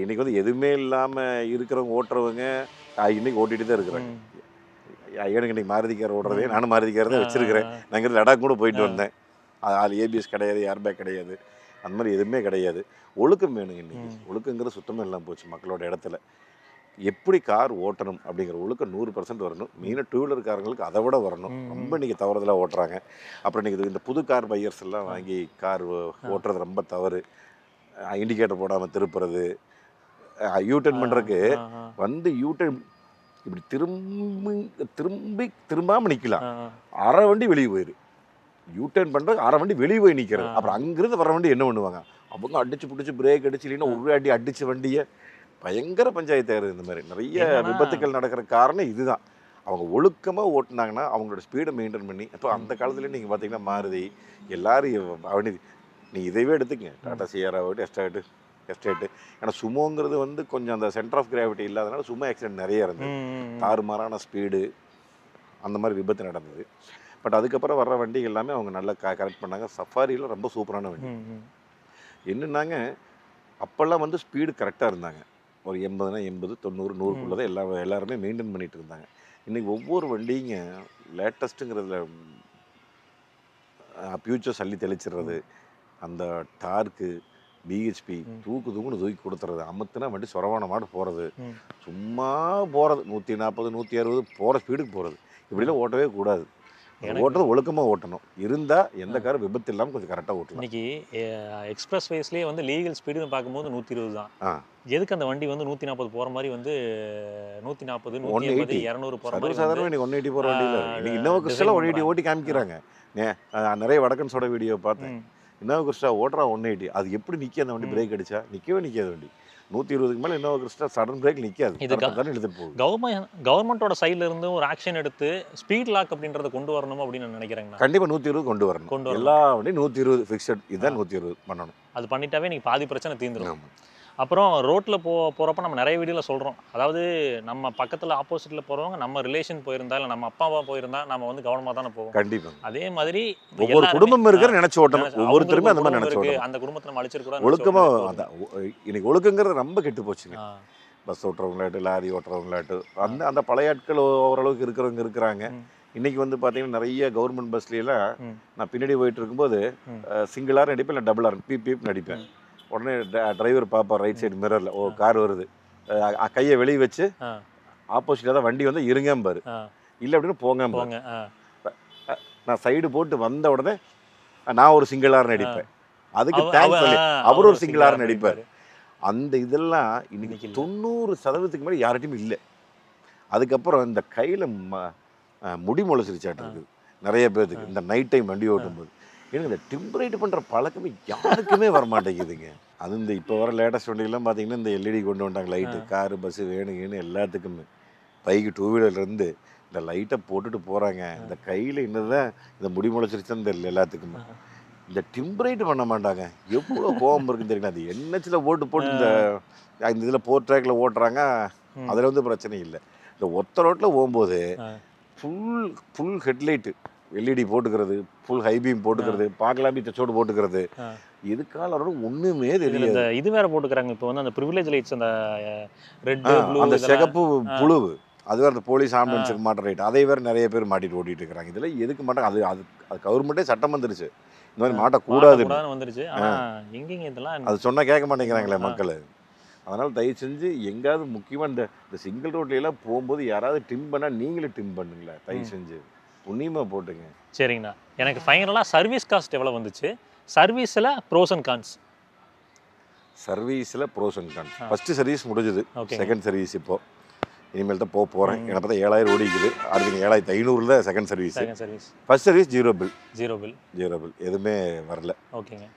A: இன்றைக்கி வந்து எதுவுமே இல்லாமல் இருக்கிறவங்க ஓட்டுறவங்க இன்றைக்கி ஓட்டிகிட்டு தான் இருக்கிறாங்க. எனக்கு இன்றைக்கி மாருதி கார் ஓடுறதே நானும் மாருதி கார் தான் வச்சுருக்கிறேன். நான் இங்கே லடாக் கூட போயிட்டு வந்தேன். அது ஏபிஎஸ் கிடையாது, ஏர் பேக் கிடையாது, அந்த மாதிரி எதுவுமே கிடையாது. ஒழுக்கம் வேணுங்க. இன்றைக்கி ஒழுக்கங்கிறது சுத்தமாக இல்லாமல் போச்சு மக்களோட இடத்துல. எப்படி கார் ஓட்டணும் அப்படிங்கிற ஒழுக்கம் 100% வரணும். மெயினாக டூ வீலர் காரங்களுக்கு அதை விட வரணும். ரொம்ப இன்றைக்கி தவறுதலாக ஓட்டுறாங்க. அப்புறம் இன்றைக்கி இந்த புது கார் பையர்ஸ் எல்லாம் வாங்கி கார் ஓட்டுறது ரொம்ப தவறு. இண்டிகேட்டர் போடாமல் திருப்புறது, யூட்டர்ன் பண்ணுறதுக்கு வந்து யூட்டர்ன் இப்படி திரும்பாமல் நிற்கலாம். அரை வண்டி வெளியே போயிரு. யூட்டர்ன் பண்ணுறது அரை வண்டி வெளியே போய் நிற்கிறது. அப்புறம் அங்கேருந்து வர வண்டி என்ன பண்ணுவாங்க, அவங்க அடிச்சு பிடிச்சி பிரேக் அடிச்சு இல்லைன்னா ஒரு அடி அடிச்சு வண்டியை பயங்கர பஞ்சாயத்து ஆகுது. இந்த மாதிரி நிறைய விபத்துக்கள் நடக்கிற காரணம் இதுதான். அவங்க ஒழுக்கமாக ஓட்டுனாங்கன்னா அவங்களோட ஸ்பீடை மெயின்டைன் பண்ணி. இப்போ அந்த காலத்தில் நீங்கள் பார்த்தீங்கன்னா மாருதி எல்லாரும் அவனி நீங்கள் இதைவே எடுத்துக்கங்க, டாடா சியாரா ஆகட்டும், எஸ்டேட்டு. ஏன்னா சுமோங்கிறது வந்து கொஞ்சம் அந்த சென்டர் ஆஃப் கிராவிட்டி இல்லாதனால சும்மா ஆக்சிடென்ட் நிறைய இருந்தது. தாறுமாறான ஸ்பீடு, அந்த மாதிரி விபத்து நடந்தது. பட் அதுக்கப்புறம் வர்ற வண்டி எல்லாமே அவங்க நல்லா கரெக்ட் பண்ணாங்க. சஃபாரியில் ரொம்ப சூப்பரான வண்டி. என்னன்னாங்க அப்போல்லாம் வந்து ஸ்பீடு கரெக்டாக இருந்தாங்க. ஒரு 80னா 80, 90, 100க்குள்ளே தான் எல்லாருமே மெயின்டைன் பண்ணிகிட்டு இருந்தாங்க. இன்றைக்கி ஒவ்வொரு வண்டிங்க லேட்டஸ்ட்டுங்கிறதுல ஃபியூச்சர்ஸ் அள்ளி தெளிச்சிடுறது, அந்த டார்க்கு பிஹெச்பி தூக்குன்னு தூக்கி கொடுத்துறது, அமுத்துனா வண்டி சொரவான மாடு போகிறது, சும்மா போகிறது 140, 160 போகிற ஸ்பீடுக்கு போகிறது. இப்படிலாம் ஓட்டவே கூடாது. ஓட்டுறது ஒழுக்கமாக ஓட்டணும். இருந்தால் எந்த காரும் விபத்து இல்லாமல் கொஞ்சம் கரெக்டாக ஓட்டணும்.
B: இன்னைக்கு எக்ஸ்பிரஸ் வேஸ்லேயே வந்து லீகல் ஸ்பீடுன்னு பார்க்கும்போது 120 தான். எதுக்கு அந்த வண்டி வந்து 140 போகிற மாதிரி வந்து 140, 180, 200 போகிற மாதிரி
A: சாதாரணமாக இன்னைக்கு 180 போகிற வண்டியில் இன்னைக்கு இன்னோவா கிறிஸ்டெல்லாம் 180 ஓட்டி காமிக்கிறாங்க. நிறைய வடக்கன்ஸோட வீடியோ பார்த்தேன். இன்னோவா கிறிஸ்டா ஓட்டுறா 180. அது எப்படி நிற்க அந்த வண்டி பிரேக் அடிச்சா நிற்கவே நிற்காது வண்டி. 120க்கு மேலே இன்னோவா கிறிஸ்டா சடன் பிரேக் நிற்காது.
B: இது எடுத்துகிட்டு போகுது. கவர்மெண்ட்டோட சைடில் இருந்து ஒரு ஆக்ஷன் எடுத்து ஸ்பீட் லாக் அப்படின்றத கொண்டு வரணும் அப்படின்னு நான் நினைக்கிறேங்க.
A: கண்டிப்பாக 120 கொண்டு வரணும். எல்லா வண்டியும் 120 ஃபிக்ஸட். இதுதான் 120 பண்ணணும்.
B: அது பண்ணிட்டாவே நீங்கள் பாதி பிரச்சனை தீர்ந்துடும். அப்புறம் ரோட்டில் போகிறப்ப நம்ம நிறைய வீடியோவில் சொல்கிறோம். அதாவது நம்ம பக்கத்தில் ஆப்போசிட்டில் போகிறவங்க நம்ம ரிலேஷன் போயிருந்தா இல்லை நம்ம அப்பா அம்மா போயிருந்தா நம்ம வந்து கவனமாக தானே போவோம்.
A: கண்டிப்பாக.
B: அதே மாதிரி
A: ஒவ்வொரு குடும்பம் இருக்கிற நினச்சி ஓட்டணும். ஒவ்வொருத்தருமே அந்த மாதிரி நினச்சி ஓட்டணும்.
B: அந்த குடும்பத்தை நம்ம அழிச்சிருக்கூடாது.
A: ஒழுக்கமாக அதான் இன்னைக்கு ஒழுக்கங்கிறது ரொம்ப கெட்டு போச்சுங்க. பஸ் ஓட்டுறவங்களாட்டு, லாரி ஓட்டுறவங்களாட்டு, அந்த பழைய ஆட்கள் ஓரளவுக்கு இருக்கிறவங்க இருக்கிறாங்க. இன்றைக்கி வந்து பார்த்தீங்கன்னா நிறைய கவர்மெண்ட் பஸ்லாம் நான் பின்னாடி போயிட்டு இருக்கும்போது சிங்கிளாக நடிப்பேன், இல்லை டபுளாக பீப் நடிப்பேன். உடனே டிரைவர் பார்ப்பார் ரைட் சைடு மிரரில், ஓ கார் வருது, கையை வெளியே வச்சு ஆப்போசிட்டாக தான் வண்டி வந்து இருங்கம்பாரு, இல்லை அப்படின்னு போங்க. நான் சைடு போட்டு வந்த உடனே நான் ஒரு சிங்கிளாக நடிப்பேன். அதுக்கு தேங்க்ஸ் சொல்லி அவர் ஒரு சிங்கிளாக நடிப்பார். அந்த இதெல்லாம் இன்னைக்கு 90% மேலே யார்கிட்டையும் இல்லை. அதுக்கப்புறம் இந்த கையில் முடி முளைச்சிருச்சாட்டு இருக்குது நிறைய பேருக்கு இந்த நைட் டைம் வண்டி ஓட்டும்போது. எனக்கு இந்த டிம்பரைட் பண்ணுற பழக்கமே யாருக்குமே வரமாட்டேங்குதுங்க. அது இந்த இப்போ வர லேட்டஸ்ட் வண்டிகள்லாம் பார்த்தீங்கன்னா இந்த எல்இடி கொண்டு வந்துட்டாங்க. லைட்டு காரு பஸ்ஸு வேணுங்கன்னு எல்லாத்துக்குமே பைக்கு டூ வீலர்லேருந்து இந்த லைட்டை போட்டுட்டு போகிறாங்க. இந்த கையில் என்னதான் இந்த முடி முளைச்சிருச்சுன்னு தெரியல எல்லாத்துக்குமே. இந்த டிம்பரைட் பண்ண மாட்டாங்க. எவ்வளோ கோபம் இருக்குன்னு தெரியல. அது என்ஹெச்சில் போட்டு இந்த இதில் 4 ட்ராக்கில் ஓட்டுறாங்க. அதில் வந்து பிரச்சனை இல்லை. இந்த ஒத்த ரோட்டில் போகும்போது ஃபுல் ஹெட்லைட்டு எல்இடி போட்டுக்கிறது, ஃபுல் ஹை பீம் போட்டுக்கிறது, பார்க்கலாமே தச்சோடு போட்டுக்கிறது, இதுக்கால ஒன்றுமே தெரியல.
B: இந்த இது வேற போட்டுக்கிறாங்க இப்போ வந்து அந்த ப்ரிவிலேஜ் லைட்ஸ், அந்த ரெட் ப்ளூ,
A: அந்த சிகப்பு புழுவு, அது வேறு அந்த போலீஸ் ஆம்புலன்ஸுக்கு மாட்டுற ரைட், அதை வேறு நிறைய பேர் மாட்டிட்டு ஓட்டிகிட்டு இருக்கிறாங்க. இதில் எதுக்கு மாட்டாங்க? அது கவர்மெண்ட்டே சட்டம் வந்துருச்சு இந்த மாதிரி மாட்டக்கூடாதுன்னு வந்துருச்சு.
B: எங்கேங்க இதெல்லாம்
A: அது சொன்னால் கேட்க மாட்டேங்கிறாங்களே மக்கள். அதனால் தயவு செஞ்சு எங்கேயாவது முக்கியமாக இந்த சிங்கிள் ரோட்லாம் போகும்போது யாராவது டிம் பண்ணால் நீங்களே டிம் பண்ணுங்களேன் தயவு செஞ்சு, புண்ணியமாக போட்டுங்க.
B: சரிங்கண்ணா. எனக்கு ஃபைனலாக சர்வீஸ் காஸ்ட் எவ்வளோ வந்துச்சு? சர்வீஸில் ப்ரோஸ் அண்ட் கான்ஸ்.
A: சர்வீஸில் pros and cons. First service முடிஞ்சுது, செகண்ட் சர்வீஸ் இப்போது இனிமேல் தான் போகிறேன். எனக்கு பார்த்தா 7000 ஓடிக்குது. அடுத்து 7500 தான் second service. First service zero bill எதுவுமே வரல.
B: ஓகேங்க.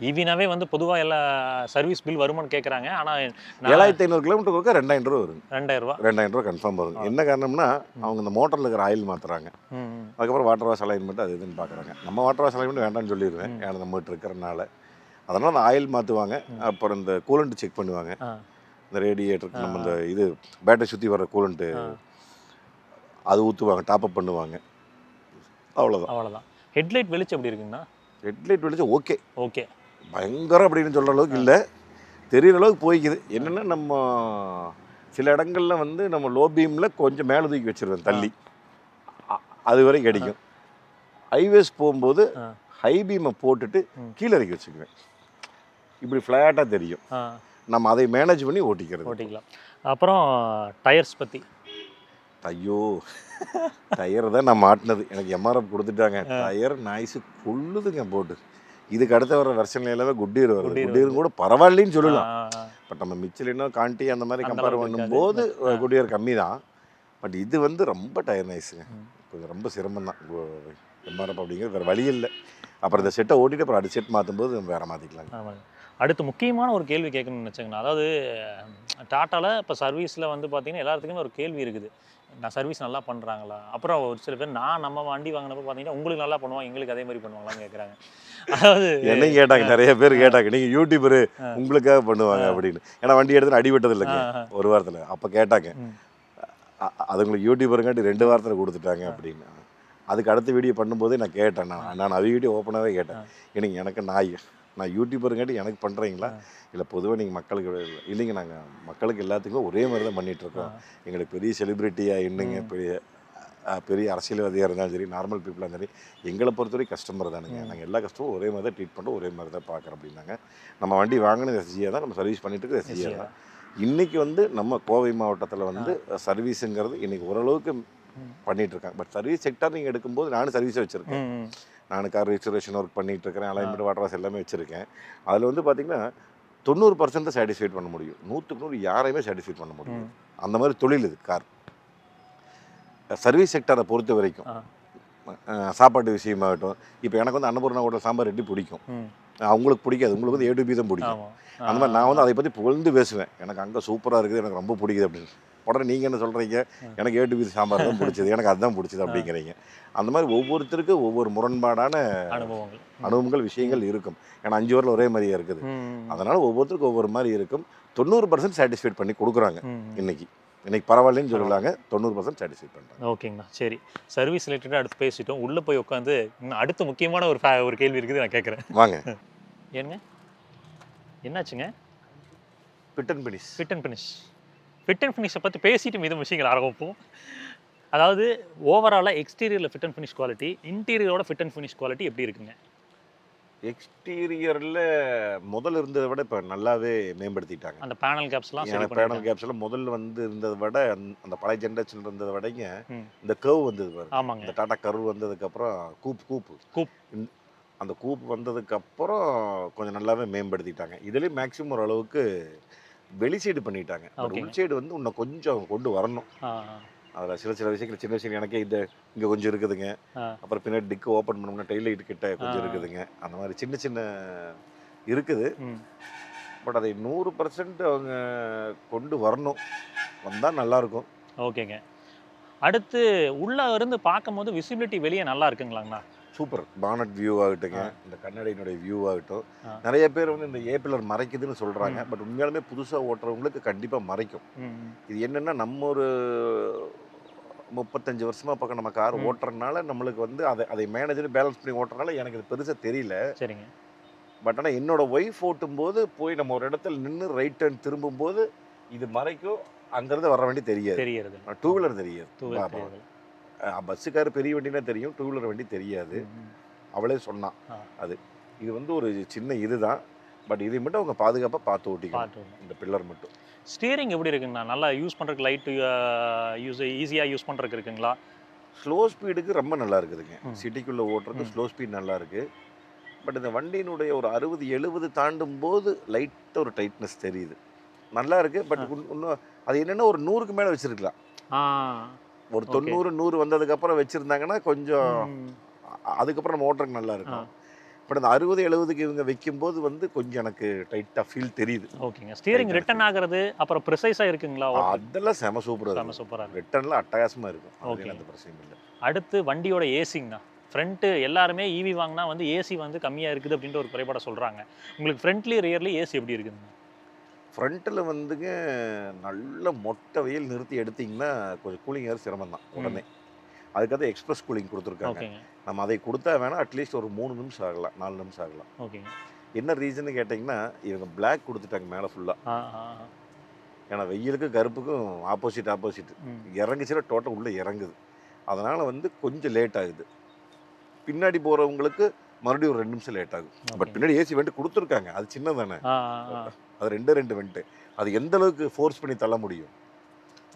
B: ஈவினாவே வந்து பொதுவாக எல்லா சர்வீஸ் பில் வருமானு கேட்குறாங்க. ஆனால்
A: 7500 கிலோமீட்டருக்கு ஒருக்கா 2000 ரூபா வரும்.
B: 2000 ரூபா.
A: 2000 ரூபா கன்ஃபார்ம் வரும். என்ன காரணம்னா அவங்க இந்த மோட்டரில் இருக்கிற ஆயில் மாற்றுறாங்க. அதுக்கப்புறம் வாட்டர் வாஷ் அலைன்மெண்ட் அது இதுன்னு பார்க்குறாங்க. நம்ம வாட்டர் வாஷ் அலைன்மெண்ட் வேண்டாம்னு சொல்லிடுவேன், ஏன்னா நம்மகிட்ட இருக்கிறனால. அதனால் அந்த ஆயில் மாற்றுவாங்க. அப்புறம் இந்த கூலண்ட் செக் பண்ணுவாங்க. இந்த ரேடியேட்டருக்கு நம்ம இந்த இது பேட்டரி சுற்றி வர கூலண்ட்டு அது ஊற்றுவாங்க, டாப்அப் பண்ணுவாங்க.
B: அவ்வளோதான். ஹெட்லைட் வெளிச்சம் எப்படி இருக்குங்கண்ணா?
A: ஹெட்லைட் வெளிச்சம் ஓகே,
B: ஓகே,
A: பயங்கரம் அப்படின்னு சொல்கிற அளவுக்கு இல்லை, தெரிகிற அளவுக்கு போய்க்குது. என்னென்னா நம்ம சில இடங்களில் வந்து நம்ம லோ பீமில் கொஞ்சம் மேலே தூக்கி வச்சுருவேன் தள்ளி, அது வரை கிடைக்கும். ஹைவேஸ் போகும்போது ஹை பீமை போட்டுட்டு கீழே இறக்கி வச்சுக்குவேன், இப்படி ஃப்ளாட்டாக தெரியும். நம்ம அதை மேனேஜ் பண்ணி ஓட்டிக்கலாம்.
B: அப்புறம் டயர்ஸ் பற்றி?
A: ஐயோ, டயர் தான் நான் மாட்டினது. எனக்கு எம்ஆர்எஃப் கொடுத்துட்டாங்க. டயர் நாய்ஸு கொள்ளுதுங்க போட்டு. இதுக்கு அடுத்த வர வெர்ஷன்ல எல்லாமே குட்டியர் வருது. குட்டியர் கூட பரவாயில்லைன்னு சொல்லலாம். பட் நம்ம மிச்சலினோ காண்டி அந்த மாதிரி கம்பேர் பண்ணும்போது குட்டியர் கம்மி தான். பட் இது வந்து ரொம்ப டயர் நாய்ஸுங்க, கொஞ்சம் ரொம்ப சிரமம் தான் எம்ஆர்எஃப் அப்படிங்கிறது. வேறு வழி இல்லை. அப்புறம் இந்த செட்டை ஓட்டிட்டு அப்புறம் அடுத்த செட் மாற்றும் போது வேறு மாற்றிக்கலாங்க.
B: அடுத்து முக்கியமான ஒரு கேள்வி கேட்கணும்னு நினச்சேங்கண்ணா. அதாவது டாட்டாவில் இப்போ சர்வீஸில் வந்து பார்த்தீங்கன்னா எல்லாத்துக்குமே ஒரு கேள்வி இருக்குது, நான் சர்வீஸ் நல்லா பண்ணுறாங்களா? அப்புறம் ஒரு சில பேர் நம்ம வண்டி வாங்கினப்போ பார்த்தீங்கன்னா உங்களுக்கு நல்லா பண்ணுவாங்க, எங்களுக்கு அதே மாதிரி பண்ணுவாங்களான்னு கேட்குறாங்க. அதாவது
A: என்னையும் கேட்டாங்க, நிறைய பேர் கேட்டாங்க, நீங்கள் யூடியூபரு உங்களுக்காக பண்ணுவாங்க அப்படின்னு. ஏன்னா வண்டி எடுத்து அடிபட்டது இல்லைங்க ஒரு வாரத்தில். அப்போ கேட்டாங்க, அது உங்களுக்கு யூடியூபருங்காட்டி 2 வாரத்தில் கொடுத்துட்டாங்க அப்படின்னு. அதுக்கு அடுத்த வீடியோ பண்ணும்போதே நான் கேட்டேன், நான் அது வீடியோ ஓப்பனாகவே கேட்டேன், எனக்கு நான் யூடியூபருங்காட்டி எனக்கு பண்ணுறீங்களா, இல்லை பொதுவாக நீங்கள் மக்களுக்கு இல்லைங்க, நாங்கள் மக்களுக்கு எல்லாத்துக்கும் ஒரே மாதிரி தான் பண்ணிகிட்ருக்கோம். எங்களுக்கு பெரிய செலிப்ரிட்டியாக என்னங்க, பெரிய அரசியல்வாதியாக இருந்தாலும் சரி, நார்மல் பீப்புளாக இருந்தாலும் சரி, எங்களை பொறுத்தவரைக்கும் கஸ்டமர் தானுங்க. நாங்கள் எல்லா கஸ்டமரும் ஒரே மாதிரி தான் ட்ரீட் பண்ணுறோம், ஒரே மாதிரி தான் பார்க்குறோம் அப்படின்னாங்க. நம்ம வண்டி வாங்கினது எஸ்ஜியாக தான், நம்ம சர்வீஸ் பண்ணிட்டு இருக்கிறது எஸ்ஜியாக தான். இன்றைக்கி வந்து நம்ம கோவை மாவட்டத்தில் வந்து சர்வீஸுங்கிறது இன்றைக்கி ஓரளவுக்கு பண்ணிகிட்ருக்காங்க. பட் சர்வீஸ் செக்டார் நீங்கள் எடுக்கும்போது நானும் சர்வீஸை வச்சுருக்கேன். நான் கார் ரிஜிஸ்ட்ரேஷன் ஒர்க் பண்ணிகிட்டு இருக்கிறேன், அலைன்மெண்ட் வாட்டர் வாஷ் எல்லாமே வச்சுருக்கேன். அதில் வந்து பார்த்திங்கன்னா 90% சாட்டிஸ்ஃபைட் பண்ண முடியும், 100க்கு 100 யாரையுமே சாட்டிஸ்ஃபைட் பண்ண முடியும். அந்த மாதிரி தொழில் இது கார் சர்வீஸ் செக்டரை பொறுத்த வரைக்கும். சாப்பாட்டு விஷயமாகட்டும், இப்போ எனக்கு வந்து அன்னபூர்ணா ஹோட்டல் சாம்பார் ரெட்டி பிடிக்கும், அவங்களுக்கு பிடிக்காது, உங்களுக்கு வந்து A to B தான் பிடிக்கும். அந்த மாதிரி நான் வந்து அதை பற்றி புகழ்ந்து பேசுவேன், எனக்கு அங்கே சூப்பராக இருக்குது, எனக்கு ரொம்ப பிடிக்குது அப்படின்னு. உடனே நீங்கள் என்ன சொல்கிறீங்க, எனக்கு A to B சாம்பார் தான் பிடிச்சது, எனக்கு அதுதான் பிடிச்சது அப்படிங்கிறீங்க. அந்த மாதிரி ஒவ்வொருத்தருக்கும் ஒவ்வொரு முரண்பாடான அனுபவங்கள் விஷயங்கள் இருக்கும். ஏன்னா 5 வாரில் ஒரே மாதிரியே இருக்குது. அதனால் ஒவ்வொருத்தருக்கும் ஒவ்வொரு மாதிரி இருக்கும். 90% சாட்டிஸ்ஃபைட் பண்ணி கொடுக்குறாங்க. இன்னைக்கு பரவாயில்லன்னு சொல்லலாங்க, 90% சாட்டிஸ்ஃபைட் பண்ணுறாங்க.
B: ஓகேங்கண்ணா, சரி. சர்வீஸ் ரிலேட்டடாக அடுத்து பேசிட்டோம், உள்ளே போய் உட்காந்து அடுத்து முக்கியமான ஒரு கேள்வி இருக்குது, நான் கேட்குறேன்.
A: வாங்க.
B: ஏங்க என்னாச்சுங்க?
A: ஃபிட் அண்ட் ஃபினிஷை பற்றி பேசிட்டு மீதும் விஷயங்கள் ஆரம்பிப்போம். அதாவது ஓவராலாக எக்ஸ்டீரியரில் ஃபிட் அண்ட் ஃபினிஷ் குவாலிட்டி, இன்டீரியரோட ஃபிட் அண்ட் ஃபினிஷ் குவாலிட்டி எப்படி இருக்குங்க? எக்ஸ்டீரியரில் முதல்ல இருந்ததை விட இப்போ நல்லாவே மேம்படுத்திட்டாங்க.
B: அந்த பேனல் கேப்ஸ்லாம்
A: பேனல் கேப்ஸ்லாம் முதல்ல வந்து இருந்ததை விட அந்த பழைய ஜென்ரேஷன் இருந்ததை விடங்க இந்த கர்வ் வந்தது பாருங்க.
B: ஆமாங்க,
A: இந்த டாடா கர்வ் வந்ததுக்கப்புறம் கூப் அந்த கூப் வந்ததுக்கப்புறம் கொஞ்சம் நல்லாவே மேம்படுத்திட்டாங்க. இதுலேயும் மேக்ஸிமம் ஓரளவுக்கு வெளி சைடு பண்ணிட்டாங்க. உள் சைடு வந்து இன்னும் கொஞ்சம் கொண்டு வரணும். அதில் சில விஷயங்கள், சின்ன விஷயம் எனக்கே இங்கே கொஞ்சம் இருக்குதுங்க. அப்புறம் பின்னாடி டிக்கு ஓப்பன் பண்ணோம்னா டெய்லைட் கிட்ட கொஞ்சம் இருக்குதுங்க. அந்த மாதிரி சின்ன இருக்குது. பட் அதை 100% அவங்க கொண்டு வரணும், வந்தால் நல்லாயிருக்கும்.
B: ஓகேங்க. அடுத்து உள்ளே இருந்து பார்க்கும்போது விசிபிலிட்டி வெளியே நல்லா இருக்குங்களாங்கண்ணா?
A: சூப்பர். பானட் வியூ ஆகட்டுங்க, இந்த கண்ணாடியினுடைய வியூ ஆகட்டும். நிறைய பேர் வந்து இந்த ஏபிலர் மறைக்குதுன்னு சொல்கிறாங்க. பட் உண்மையாலுமே புதுசாக ஓட்டுறவங்களுக்கு கண்டிப்பாக மறைக்கும். இது என்னென்னா, நம்ம ஒரு 35 வருஷமாக பக்கம் நம்ம கார் ஓட்டுறதுனால நம்மளுக்கு வந்து அதை மேனேஜர் பேலன்ஸ் பண்ணி ஓட்டுறதுனால எனக்கு இது பெருசாக தெரியல.
B: சரிங்க.
A: பட் ஆனால் என்னோட ஒய்ஃப் ஓட்டும்போது போய் நம்ம ஒரு இடத்துல நின்று ரைட் டர்ன் திரும்பும்போது இது மறைக்கும், அங்கேருந்து வர வண்டி தெரியாது. டூ வீலர் தெரியாது. பஸ்ஸுக்கார் பெரிய வண்டினா தெரியும், டூ வீலர் வண்டி தெரியாது. அவளே சொன்னான். இது வந்து ஒரு சின்ன இதுதான். பட் இதை மட்டும் அவங்க பாதுகாப்பாக பார்த்து ஓட்டிக்கணும், இந்த பில்லர் மட்டும்.
B: ஸ்டீரிங் எப்படி இருக்குங்கண்ணா? நல்லா யூஸ் பண்ணுறதுக்கு, லைட்டு ஈஸியாக யூஸ் பண்ணுறதுக்கு இருக்குங்களா?
A: ஸ்லோ ஸ்பீடுக்கு ரொம்ப நல்லா இருக்குதுங்க. சிட்டிக்குள்ளே ஓட்டுறதுக்கு ஸ்லோ ஸ்பீட் நல்லா இருக்குது. பட் இந்த வண்டியினுடைய ஒரு 60-70 தாண்டும் போது லைட்டாக ஒரு டைட்னஸ் தெரியுது, நல்லா இருக்குது. பட் இன்னும் அது என்னென்னா ஒரு 100க்கு மேலே வச்சுருக்கலாம். ஒரு 90-100 வந்ததுக்கப்புறம் வச்சுருந்தாங்கன்னா கொஞ்சம் அதுக்கப்புறம் நம்ம ஓட்டுறதுக்கு நல்லா இருக்கும். பட் அந்த 60-70க்கு இவங்க வைக்கும்போது வந்து கொஞ்சம் எனக்கு டைட்டாக ஃபீல் தெரியுது.
B: ஓகேங்க. ஸ்டீரிங் ரிட்டர்ன் ஆகுறது அப்புறம் ப்ரிசைஸாக இருக்குங்களா?
A: அதெல்லாம் செம சூப்பராக
B: செம
A: இருக்கும்.
B: சூப்பராக இருக்கும்.
A: ரிட்டர்னில் அட்டகாசமாக இருக்கும்.
B: ஓகே.
A: அதுல எந்த பிரச்சனையும் இல்லை.
B: அடுத்து வண்டியோட ஏசிங்கண்ணா. ஃப்ரண்ட்டு எல்லாருமே ஈவி வாங்கினா வந்து ஏசி வந்து கம்மியாக இருக்குது அப்படின்ற ஒரு குறைபாட சொல்கிறாங்க. உங்களுக்கு ஃப்ரண்ட்லி ரியர்லி ஏசி எப்படி இருக்குதுங்க?
A: ஃப்ரண்ட்டில் வந்துங்க நல்ல மொட்டை வெயில் நிறுத்தி எடுத்திங்கன்னா கொஞ்சம் கூலிங் ஏர் சிரமம் தான் உடனே. அதுக்காக எக்ஸ்பிரஸ் கூலிங் கொடுத்துருக்காங்க.
B: ஓகேங்க.
A: நம்ம அதை கொடுத்தா வேணால் அட்லீஸ்ட் ஒரு 3 நிமிஷம் ஆகலாம், 4 நிமிஷம் ஆகலாம்.
B: ஓகேங்க.
A: என்ன ரீசன்னு கேட்டிங்கன்னா இவங்க பிளாக் கொடுத்துட்டாங்க மேலே ஃபுல்லாக. ஏன்னா வெயிலுக்கும் கருப்புக்கும் ஆப்போசிட் இறங்குச்சுன்னா டோட்டல் உள்ளே இறங்குது. அதனால் வந்து கொஞ்சம் லேட் ஆகுது. பின்னாடி போகிறவங்களுக்கு மறுபடியும் ஒரு 2 நிமிஷம் லேட் ஆகும். பட் பின்னாடி ஏசி வெண்ட் கொடுத்துருக்காங்க. அது சின்னதானே, அது 2 வெண்ட்டு. அது எந்த அளவுக்கு ஃபோர்ஸ் பண்ணி தள்ள முடியும்?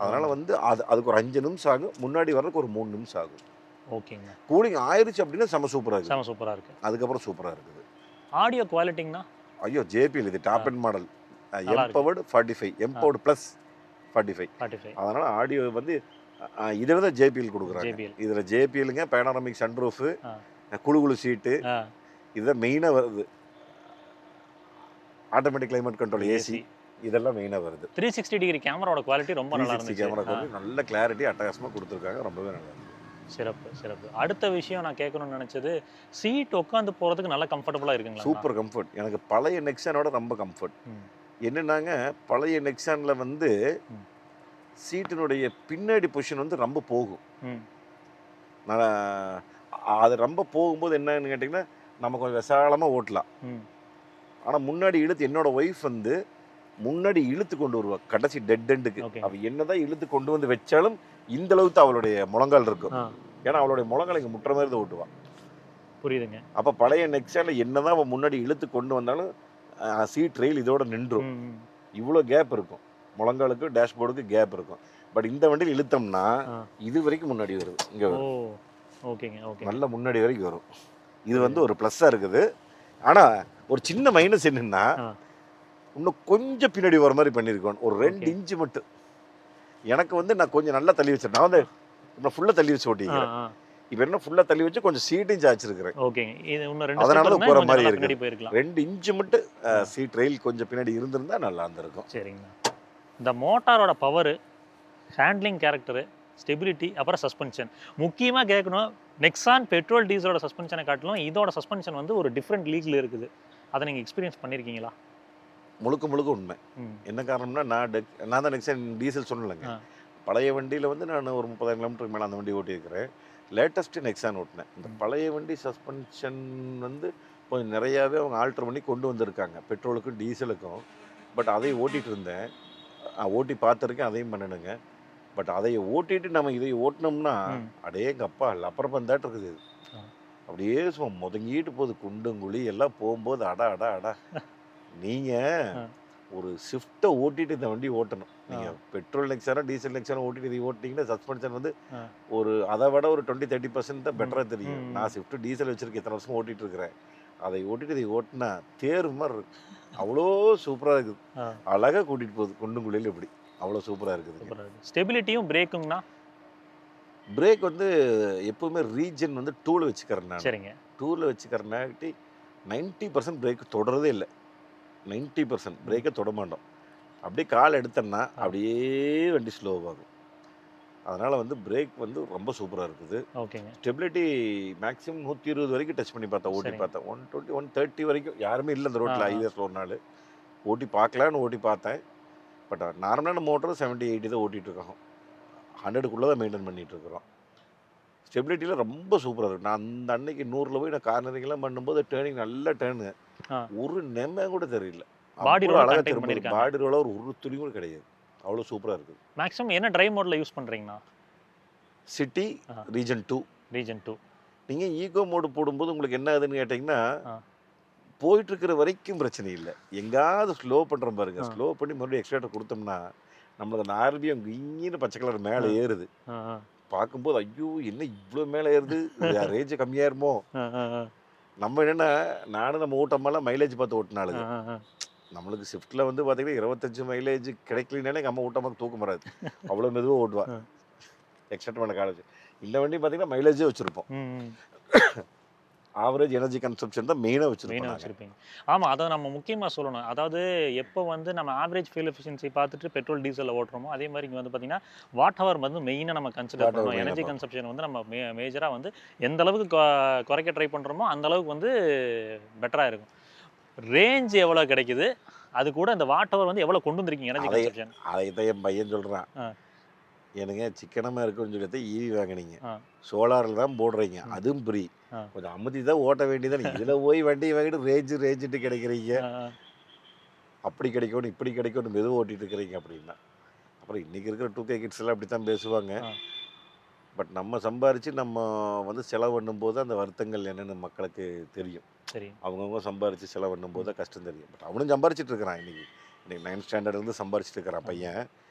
A: அதனால் வந்து அதுக்கு ஒரு 5 நிமிஷம் ஆகும். முன்னாடி வர்றதுக்கு ஒரு 3 நிமிஷம் ஆகும்.
B: ஓகேங்க.
A: கூலிங் ஆயிடுச்சு அப்படின்னா செம சூப்பராக இருக்குது.
B: செம சூப்பராக இருக்குது.
A: அதுக்கப்புறம் சூப்பராக இருக்குது.
B: ஆடியோ குவாலிட்டிங்கண்ணா?
A: ஐயோ JBL இது top and model. Empowered 45, empowered plus 45. அதனால் ஆடியோ வந்து இதை விட JBL கொடுக்குறாங்க. இதில் JBLங்க பேனோரமிக் சன்ரூஃபு, குழு சீட்டு, இதுதான் மெயினாக வருது. ஆட்டோமேட்டிக் கிளைமேட் கண்ட்ரோல் ஏசி, இதெல்லாம் மெயினாக வருது.
B: 360 டிகிரி கேமராவோட குவாலிட்டி ரொம்ப நல்லா இருந்துச்சு.
A: கேமரா குவாலிட்டி நல்ல கிளாரிட்டி அட்டகாசமாக கொடுத்துருக்காங்க. ரொம்பவே நல்லா இருக்கு.
B: சிறப்பு. அடுத்த விஷயம் நான் கேட்கணும்னு நினச்சது, சீட் உட்காந்து போகிறதுக்கு நல்லா கம்ஃபர்டபுளாக இருக்குங்களா?
A: Super comfort. எனக்கு பழைய நெக்ஸானோட ரொம்ப கம்ஃபர்ட். என்னன்னாங்க பழைய நெக்ஸானில் வந்து சீட்டினுடைய பின்னாடி பொசிஷன் வந்து ரொம்ப போகும். நான் அது ரொம்ப போகும்போது என்னன்னு கேட்டிங்கன்னா நம்ம கொஞ்சம் விசாலமாக ஓட்டலாம். ஆனால் முன்னாடி இழுத்து என்னோட ஒய்ஃப் வந்து முன்னாடி இழுத்து கொண்டு வருவா கடைசி டெட் எண்டுக்கு. அவள் என்னதான் இழுத்து கொண்டு வந்து வச்சாலும் இந்த அளவுக்கு அவளுடைய முழங்கால் இருக்கும். ஏன்னா அவளுடைய முழங்கால் இங்கே முட்டுற மாதிரி தான் ஓட்டுவான்.
B: புரியுதுங்க.
A: அப்போ பழைய நெக்ஸானில் என்னதான் அவள் முன்னாடி இழுத்து கொண்டு வந்தாலும் சீட் ரெயில் இதோட நின்றும். இவ்வளோ கேப் இருக்கும், முழங்காலுக்கு டேஷ்போர்டுக்கு கேப் இருக்கும். பட் இந்த வண்டியில் இழுத்தோம்னா இது வரைக்கும் முன்னாடி வருது. இங்கே வரும். நல்ல முன்னாடி வரைக்கும் வரும். இது வந்து ஒரு ப்ளஸ்ஸாக இருக்குது. ஆனால் ஒரு சின்ன மைனஸ் என்னன்னா இன்னும் கொஞ்சம் பின்னாடி வர மாதிரி பண்ணியிருக்கோம். ஒரு 2 இன்ச்சு மட்டும். எனக்கு வந்து நான் கொஞ்சம் நல்லா தள்ளி வச்சேன். நான் வந்து இப்போ ஃபுல்லாக தள்ளி வச்சு ஓட்டிக்கிறேன். இப்போ என்ன ஃபுல்லாக தள்ளி வச்சு கொஞ்சம் சீட்டையும் சாய்ச்சிருக்கிறேன். அதனால தான் போகிற மாதிரி இருக்கு. 2 இன்ச்சு மட்டும் சீட் ரெயில் கொஞ்சம் பின்னாடி இருந்திருந்தா நல்லா இருந்திருக்கும்.
B: சரிங்க. இந்த மோட்டாரோட பவரு, ஹேண்ட்லிங் கேரக்டரு, ஸ்டெபிலிட்டி, அப்புறம் சஸ்பென்ஷன் முக்கியமாக கேட்கணும். நெக்ஸான் பெட்ரோல் டீசலோட சஸ்பென்ஷனை காட்டிலும் இதோட சஸ்பென்ஷன் வந்து ஒரு டிஃப்ரெண்ட் லீக்ல இருக்குது. அதை நீங்கள் எக்ஸ்பீரியன்ஸ் பண்ணியிருக்கீங்களா?
A: முழுக்க உண்மை. என்ன காரணம்னா நான் தான் நெக்ஸான் டீசல் சொன்னலைங்க. பழைய வண்டியில் வந்து நான் ஒரு 30,000 கிலோமீட்டருக்கு மேலே அந்த வண்டி ஓட்டியிருக்கிறேன். Latest Nexon ஓட்டினேன். இந்த பழைய வண்டி சஸ்பென்ஷன் வந்து கொஞ்சம் நிறையாவே அவங்க ஆல்ட்ரு பண்ணி கொண்டு வந்திருக்காங்க, பெட்ரோலுக்கும் டீசலுக்கும். பட் அதை ஓட்டிகிட்டு இருந்தேன், ஓட்டி பார்த்துருக்கேன், அதையும் பண்ணணுங்க. பட் அதை ஓட்டிட்டு நம்ம இதை ஓட்டினோம்னா அடேங்கப்பா அப்புறம் பந்தாட்டு இருக்குது. அப்படியே சும்மா முதங்கிட்டு போகுது, குண்டுங்குழி எல்லாம் போகும்போது அடா நீங்கள் ஒரு ஷிஃப்ட்டை ஓட்டிட்டு இந்த வண்டி ஓட்டணும். நீங்கள் பெட்ரோல் நெக்ஸானோ டீசல் நெக்ஸானோ ஓட்டிட்டு இதை ஓட்டிங்கன்னா சஸ்பென்ஷன் வந்து ஒரு அதை விட ஒரு 20-30% தான் பெட்டராக தெரியும். நான் ஷிஃப்ட்டு டீசல் வச்சுருக்கேன், இத்தனை வருஷம் ஓட்டிகிட்டு இருக்கிறேன். அதை ஓட்டிட்டு இதை ஓட்டினா தேர்வு மாதிரி இருக்கு. அவ்வளோ சூப்பராக இருக்குது. அழகாக கூட்டிகிட்டு போகுது குண்டுங்குழியில். இப்படி அவ்வளோ சூப்பராக இருக்குது.
B: ஸ்டெபிலிட்டியும் பிரேக்குங்கண்ணா?
A: பிரேக் வந்து எப்போவுமே ரீஜன் வந்து 2ல வச்சுக்கிறேன்.
B: சரிங்க.
A: 2ல வச்சுக்கிறேன்னாட்டி 90% பிரேக் தொடரதே இல்லை. 90% பிரேக்கை தொட மாட்டோம். அப்படியே கால் எடுத்தோம்னா அப்படியே வண்டி ஸ்லோவாகும். அதனால் வந்து பிரேக் வந்து ரொம்ப சூப்பராக இருக்குது. ஸ்டெபிலிட்டி மேக்ஸிமம் 120 வரைக்கும் டச் பண்ணி பார்த்தேன், ஓட்டி பார்த்தேன். 120, 130 வரைக்கும் யாருமே இல்லை இந்த ரோட்டில். ஹைவேஸில் ஒரு நாள் ஓட்டி பார்க்கலான்னு ஓட்டி பார்த்தேன். பட் நார்மலான மோட்டரும் 70-80 தான் ஓட்டிகிட்ருக்கோம். 100க்குள்ளே தான் மெயின்டைன் பண்ணிகிட்ருக்குறோம். ஸ்டெபிலிட்டியில் ரொம்ப சூப்பராக இருக்கும். நான் அந்த அன்னைக்கு 100ல் போய் நான் கார்னரிங்லாம் பண்ணும்போது டேர்னிங் நல்ல டேர்னு, ஒரு நெம்மை கூட தெரியல.
B: பாடி
A: அழகாக திரும்ப பாடி ரோலர் ஒரு துணி கூட கிடையாது. அவ்வளோ சூப்பராக இருக்குது.
B: மேக்ஸிமம் என்ன டிரைவ் மோடில் யூஸ் பண்ணுறீங்கண்ணா?
A: City, region 2. நீங்கள் ஈகோ மோடு போடும்போது உங்களுக்கு என்ன ஆகுதுன்னு கேட்டிங்கன்னா போயிட்டுருக்கிற வரைக்கும் பிரச்சனை இல்லை. எங்காவது ஸ்லோ பண்ணுற பாருங்க, ஸ்லோ பண்ணி மறுபடியும் எக்ஸ்ட்ரேட்டர் கொடுத்தோம்னா நம்மளுக்கு அந்த ஆர்பிஎம் இங்கின்னு பச்சை கலர் மேலே ஏறுது. பார்க்கும்போது ஐயோ என்ன இவ்வளோ மேலே ஏறுது, ரேஞ்சு கம்மியாயிருமோ. நம்ம என்னென்னா நானும் நம்ம ஓட்டமெல்லாம் மைலேஜ் பார்த்து ஓட்டினாலுங்க. நம்மளுக்கு ஷிஃப்ட்டில் வந்து பார்த்தீங்கன்னா 25 மைலேஜ் கிடைக்கலனாலே நம்ம ஊட்டமாக தூக்கம் வராது. அவ்வளோ மெதுவாக ஓட்டுவா எக்ஸ்ட்ரா பண்ண காலேஜ். இந்த வண்டி பார்த்தீங்கன்னா மைலேஜே வச்சுருப்போம். ஆவரேஜ் எனர்ஜி கன்சப்ஷன் தான் மெயினாக
B: மெயினாக
A: வச்சுருப்போம்.
B: வச்சுருப்பீங்க. ஆமாம், அதை நம்ம முக்கியமாக சொல்லணும். அதாவது எப்போ வந்து நம்ம ஆவரேஜ் ஃபியூல் எஃபிஷியன்சி பார்த்துட்டு பெட்ரோல் டீசலில் ஓட்டுறோமோ, அதே மாதிரி இங்கே வந்து பார்த்தீங்கன்னா வாட் ஹவர் வந்து மெயினாக நம்ம கன்சிடர்
A: வாட் ஹவர்
B: பண்ணணும்.
A: மெயினாக
B: எனர்ஜி
A: பார்ப்போம்.
B: கன்சப்ஷன் வந்து நம்ம மேஜராக வந்து எந்த அளவுக்கு குறைக்க ட்ரை பண்ணுறோமோ அந்த அளவுக்கு வந்து பெட்டராக இருக்கும். ரேஞ்ச் எவ்வளோ கிடைக்குது, அது கூட இந்த வாட் ஹவர் வந்து எவ்வளோ கொண்டு வந்திருக்கீங்க எனர்ஜி கன்சப்ஷன்?
A: அதை தான் என் பையன் சொல்கிறான், எனக்கு சிக்கனமாக இருக்குன்னு சொல்லிட்டு ஈவி வாங்கினீங்க, சோலாரில் தான் போடுறீங்க, அதுவும் ஃப்ரீ, கொஞ்சம் அமுதி தான் ஓட்ட வேண்டியதான், இதில் போய் வண்டியை வாங்கிட்டு ரேஞ்சுட்டு கிடைக்கிறீங்க, அப்படி கிடைக்கணும் இப்படி கிடைக்கணும் மெதுவாக ஓட்டிகிட்டு இருக்கிறீங்க அப்படின்னா. அப்புறம் இன்றைக்கி இருக்கிற 2K கிட்ஸ் எல்லாம் அப்படி தான் பேசுவாங்க. பட் நம்ம சம்பாரித்து நம்ம வந்து செலவு பண்ணும்போது அந்த வருத்தங்கள் என்னென்னு மக்களுக்கு தெரியும்.
B: சரி,
A: அவங்கவுங்க சம்பாரித்து செலவு பண்ணும்போது தான் கஷ்டம் தெரியும். பட் அவனும் சம்பாரிச்சிட்டு இருக்கிறான். இன்றைக்கி 9th ஸ்டாண்டர்ட்லேருந்து சம்பாரிச்சிட்டு இருக்கிறான் பையன்.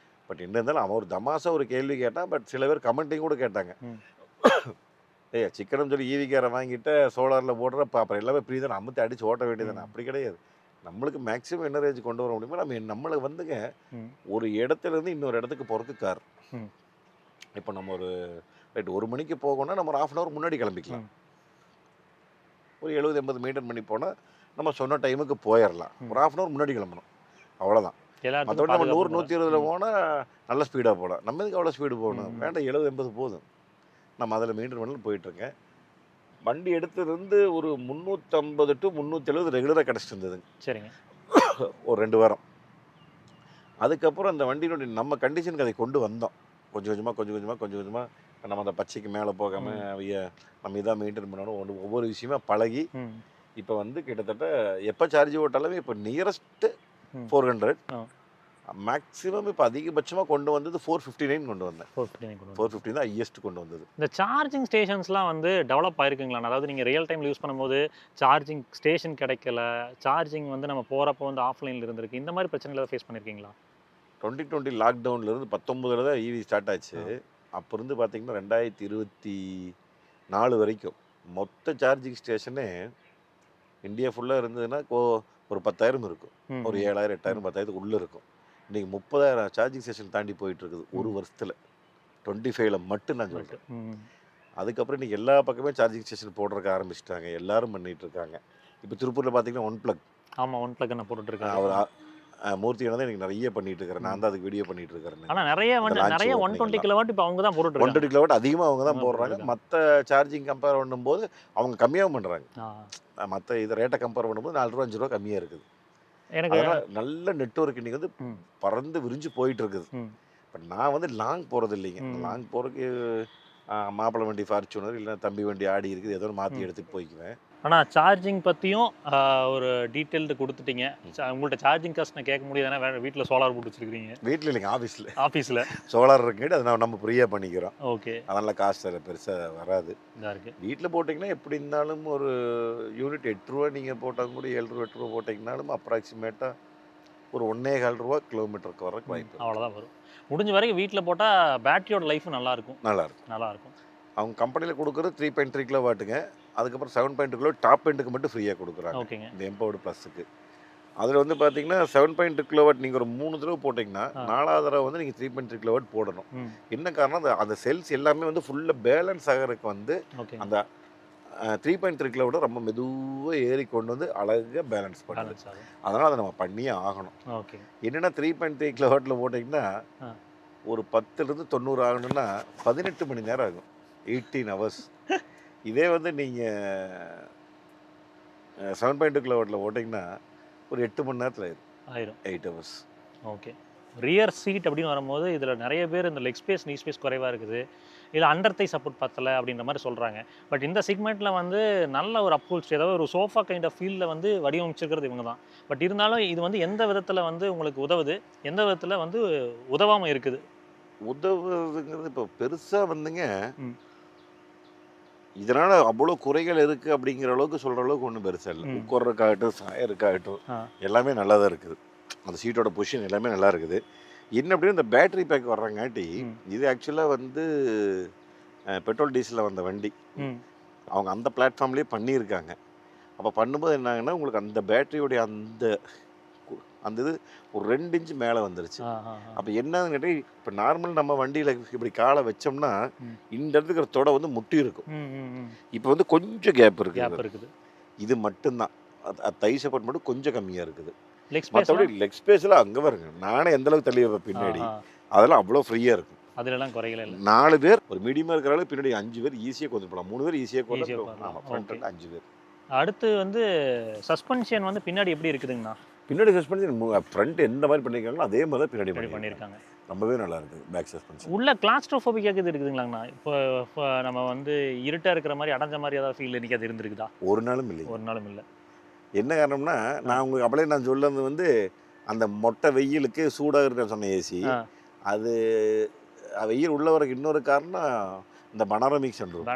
A: பட் என்ன இருந்தாலும் அவன் ஒரு தமாசா ஒரு கேள்வி கேட்டான். பட் சில பேர் கமெண்ட்டையும் கூட கேட்டாங்க, ஏய் சிக்கனம் சொல்லி ஈவிக்காரை வாங்கிட்டு சோலாரில் போடுறப்ப அப்புறம் எல்லாமே ஃப்ரீ தானே, அமுத்தி அடித்து ஓட்ட வேண்டியதானே. அப்படி கிடையாது. நம்மளுக்கு மேக்ஸிமம் என்ன ரேஞ்ச் கொண்டு வர முடியுமோ நம்மளை வந்துங்க ஒரு இடத்துலேருந்து இன்னொரு இடத்துக்கு போகிறதுக்கு கார். இப்போ நம்ம ஒரு ரைட் 1 மணிக்கு போகணும்னா நம்ம ஒரு 1/2 hour முன்னாடி கிளம்பிக்கலாம். ஒரு 70-80 மீட்டர் பண்ணி போனால் நம்ம சொன்ன டைமுக்கு போயிடலாம். ஒரு 1/2 hour முன்னாடி கிளம்பணும், அவ்வளோதான். மற்றபடி நம்ம 100-120 போனால் நல்ல ஸ்பீடாக போகலாம். நம்ம எதுக்கு அவ்வளோ ஸ்பீடு போகணும்? வேண்டாம், 70-80 போதும். நம்ம அதில் மெயின்டைன் பண்ணி போயிட்டுருக்கேன். வண்டி எடுத்துருந்து ஒரு 350 to 370 ரெகுலராக கிடச்சிட்டு இருந்ததுங்க. சரிங்க, ஒரு 2 வாரம். அதுக்கப்புறம் அந்த வண்டியினுடைய நம்ம கண்டிஷனுக்கு அதை கொண்டு வந்தோம். கொஞ்சம் கொஞ்சமாக நம்ம அந்த பச்சைக்கு மேலே போகாமல் நம்ம இதாக மெயின்டைன் பண்ணணும். ஒவ்வொரு விஷயமா பழகி இப்போ வந்து கிட்டத்தட்ட எப்போ சார்ஜ் ஓட்டாலுமே இப்போ நியரஸ்ட்டு 400, மேக்ஸிமம் இப்போ அதிகபட்சமாக கொண்டு வந்தது 459 கொண்டு வந்தேன். 450 தான் ஹையஸ்ட் கொண்டு வந்தது.
B: இந்த சார்ஜிங் ஸ்டேஷன்ஸ்லாம் வந்து டெவலப் ஆயிருக்குங்களா? அதாவது நீங்கள் ரியல் டைம் யூஸ் பண்ணும்போது சார்ஜிங் ஸ்டேஷன் கிடைக்கல, சார்ஜிங் வந்து நம்ம போகிறப்போ வந்து ஆஃப்லைனில் இருந்திருக்கு, இந்த மாதிரி பிரச்சனைகளை ஃபேஸ் பண்ணியிருக்கீங்களா?
A: 2020 லாக்டவுன்லேருந்து 19 தான் ஈவி ஸ்டார்ட் ஆச்சு. அப்போ இருந்து பார்த்தீங்கன்னா 2024 வரைக்கும் மொத்த சார்ஜிங் ஸ்டேஷனே இந்தியா ஃபுல்லாக இருந்ததுன்னா ஒரு 10,000 இருக்கும். ஒரு 7,000, 8,000, 10,000 உள்ளே இருக்கும். இன்றைக்கி 30,000 சார்ஜிங் ஸ்டேஷன் தாண்டி போயிட்டு இருக்குது ஒரு வருஷத்தில். 25ல் மட்டும் நான் சொல்கிறேன். அதுக்கப்புறம் இன்றைக்கி எல்லா பக்கமே சார்ஜிங் ஸ்டேஷன் போடுறதுக்கு ஆரம்பிச்சிட்டாங்க. எல்லாரும் பண்ணிகிட்டு இருக்காங்க. இப்போ திருப்பூரில் பார்த்தீங்கன்னா ஒன் பிளக்.
B: ஆமாம், ஒன் பிளக் நான் போட்டுட்ருக்கேன்.
A: அவர் மூர்த்தியான தான் எனக்கு நிறைய பண்ணிட்டு இருக்கிறேன். நான் தான் அதுக்கு வீடியோ பண்ணிட்டு இருக்கிறேன்.
B: ஆனால் நிறைய 120 கிலோவாட் இப்போ அவங்க தான் போட்டுட்டு
A: 120 கிலோவாட் அதிகமாக அவங்க தான் போடுறாங்க. மற்ற சார்ஜிங் கம்பேர் பண்ணும்போது அவங்க கம்மியாகவும் பண்ணுறாங்க. மற்ற இது ரேட்டை கம்பேர் பண்ணும்போது 4 ரூபா 5 ரூபா கம்மியாக இருக்குது. எனக்கு நல்ல நெட்வொர்க் இன்றைக்கி வந்து பறந்து விரிஞ்சு போயிட்டு இருக்குது. பட் நான் வந்து லாங் போகிறது இல்லைங்க. லாங் போகிறதுக்கு மாப்பிள்ளை வண்டி ஃபார்ச்சுனர் இல்லை தம்பி வண்டி ஆடி இருக்குது, ஏதோ மாற்றி எடுத்துகிட்டு போய்க்குவேன். ஆனால் சார்ஜிங் பற்றியும் ஒரு டீட்டெயில்டு கொடுத்துட்டீங்க. உங்கள்கிட்ட சார்ஜிங் காஸ்ட் நான் கேட்க முடியாது, ஏன்னா வீட்டில் சோலார் போட்டு வச்சுருக்கீங்க. வீட்டில் இல்லைங்க, ஆஃபீஸில் சோலார் இருக்குங்கிட்ட அதை நம்ம ஃப்ரீயாக பண்ணிக்கிறோம்.
B: ஓகே,
A: அதனால் காஸ்ட் அதில் பெருசாக வராது. இதாக இருக்குது. வீட்டில் போட்டிங்கன்னா எப்படி இருந்தாலும் ஒரு யூனிட் 8 ரூபா நீங்கள் போட்டால் கூட 7 ரூபா 8 ரூபா போட்டிங்கனாலும் அப்ராக்சிமேட்டாக ஒரு 1.25 ரூபா கிலோமீட்டருக்கு வரக்கு வாய்ப்பு.
B: அவ்வளோதான் வரும். முடிஞ்ச வரைக்கும் வீட்டில் போட்டால் பேட்டரியோட லைஃப் நல்லாயிருக்கும்.
A: அவங்க கம்பெனியில் கொடுக்குறது 3.3 கிலோவாட்டுங்க. அதுக்கப்புறம் 7.2 கிலோ டாப் எண்டுக்கு மட்டும் ஃப்ரீயாக கொடுக்குறாங்க இந்த எம்பவர்டு ப்ளஸுக்கு. அதில் வந்து பார்த்தீங்கன்னா 7.2 கிலோவாட் நீங்கள் ஒரு 3 தடவை போட்டிங்கன்னா 4வது தடவை வந்து நீங்கள் 3.3 கிலோவாட் போடணும். என்ன காரணம், அந்த செல்ஸ் எல்லாமே வந்து ஃபுல்லாக பேலன்ஸ் ஆகிறதுக்கு வந்து அந்த 3.3 கிலோவாட் ரொம்ப மெதுவாக ஏறி கொண்டு வந்து அழகாக பேலன்ஸ் பண்ணுது. அதனால் அதை நம்ம பண்ணியே ஆகணும். என்னென்னா 3.3 கிலோவாட்டில் போட்டிங்கன்னா ஒரு 10லேருந்து 90 ஆகணும்னா 18 மணி நேரம் ஆகும், 18 hours. இதே வந்து நீங்கள் 7.2 கிலோவாட்டில் ஓட்டிங்கன்னா ஒரு 8 மணி நேரத்தில் ஆயிரும், 8 hours.
B: ஓகே, ரியர் சீட் அப்படின்னு வரும்போது இதில் நிறைய பேர் இந்த லெக் ஸ்பேஸ் நீ ஸ்பேஸ் குறைவாக இருக்குது, இல்லை அண்டர் தை சப்போர்ட் பத்தலை அப்படின்ற மாதிரி சொல்கிறாங்க. பட் இந்த செக்மெண்ட்டில் வந்து நல்ல ஒரு அப்ஹோல்ஸ்ட்ரி, அதாவது ஒரு சோஃபா கைண்ட் ஆஃப் ஃபீல்டில் வந்து வடிவமைச்சிருக்கிறது இவங்க தான். பட் இருந்தாலும் இது வந்து எந்த விதத்தில் வந்து உங்களுக்கு உதவுது, எந்த விதத்தில் வந்து உதவாமல் இருக்குது?
A: உதவுதுங்கிறது இப்போ பெருசாக வந்துங்க இதனால் அவ்வளோ குறைகள் இருக்குது அப்படிங்கிற அளவுக்கு சொல்கிற அளவுக்கு ஒன்றும் பெருசாக இல்லை. உட்கார்றதுக்காகட்டும் சாயருக்காகட்டும் எல்லாமே நல்லா தான் இருக்குது. அந்த சீட்டோட பொசிஷன் எல்லாமே நல்லா இருக்குது. என்ன அப்படின்னா இந்த பேட்டரி பேக் வர்றங்காட்டி இது ஆக்சுவலாக வந்து பெட்ரோல் டீசலில் வந்த வண்டி அவங்க அந்த பிளாட்ஃபார்ம்லேயே பண்ணியிருக்காங்க. அப்போ பண்ணும்போது என்னாங்கன்னா உங்களுக்கு அந்த பேட்டரியோடைய அந்த அந்த இது ஒரு 2 இன்ச்சு மேலே வந்துருச்சு. அப்போ என்னன்னு கேட்டால் இப்போ நார்மல் நம்ம வண்டியில் இப்படி காலை வச்சோம்னா இந்த இடத்துக்கு இருக்கிற தொடை வந்து முட்டி இருக்கும். இப்போ வந்து கொஞ்சம் கேப் இருக்குது. இது மட்டும்தான் தை சப்போர்ட் மட்டும் கொஞ்சம் கம்மியாக இருக்குது. மற்றபடி லெக் ஸ்பேஸில் அங்கே வருங்க நானே எந்த அளவுக்கு தள்ளி வைப்பேன் பின்னாடி, அதெல்லாம் அவ்வளோ ஃப்ரீயாக இருக்கும்.
B: அதெல்லாம் குறைகளே இல்லை.
A: 4 பேர் ஒரு மீடியமாக இருக்கிறாலும் பின்னாடி 5 பேர் ஈஸியாக கொண்டு போகலாம். 3 பேர் ஈஸியாக கொண்டு போகலாம். ஆமாம், ஃப்ரண்ட் 5 பேர்.
B: அடுத்து வந்து சஸ்பென்ஷன் வந்து பின்னாடி எப்படி இருக்குதுங்கண்ணா?
A: பின்னாடி சஸ்பென்ஷன் ஃப்ரண்ட் எந்த மாதிரி பண்ணியிருக்காங்களோ அதே மாதிரி தான் பின்னாடி பண்ணியிருக்காங்க. ரொம்பவே நல்லா இருக்குது பேக் சஸ்பென்ஷன்.
B: உள்ள கிளாஸ்ட்ரோஃபோபிக் இருக்குதுங்களாங்கண்ணா? இப்போ நம்ம வந்து இருட்டாக இருக்கிற மாதிரி அடைஞ்ச மாதிரி ஏதாவது ஃபீல் எனக்கு அது இருந்திருக்குதா?
A: ஒரு நாளும் இல்லை. என்ன காரணம்னா நான் உங்களுக்கு அப்படியே நான் சொல்லுறது வந்து அந்த மொட்டை வெயிலுக்கு சூடாக இருக்குன்னு சொன்ன ஏசி, அது வெயில் உள்ள வரக்கு இன்னொரு காரணம் இந்த பனாரமிக் சன்ரூஃப்.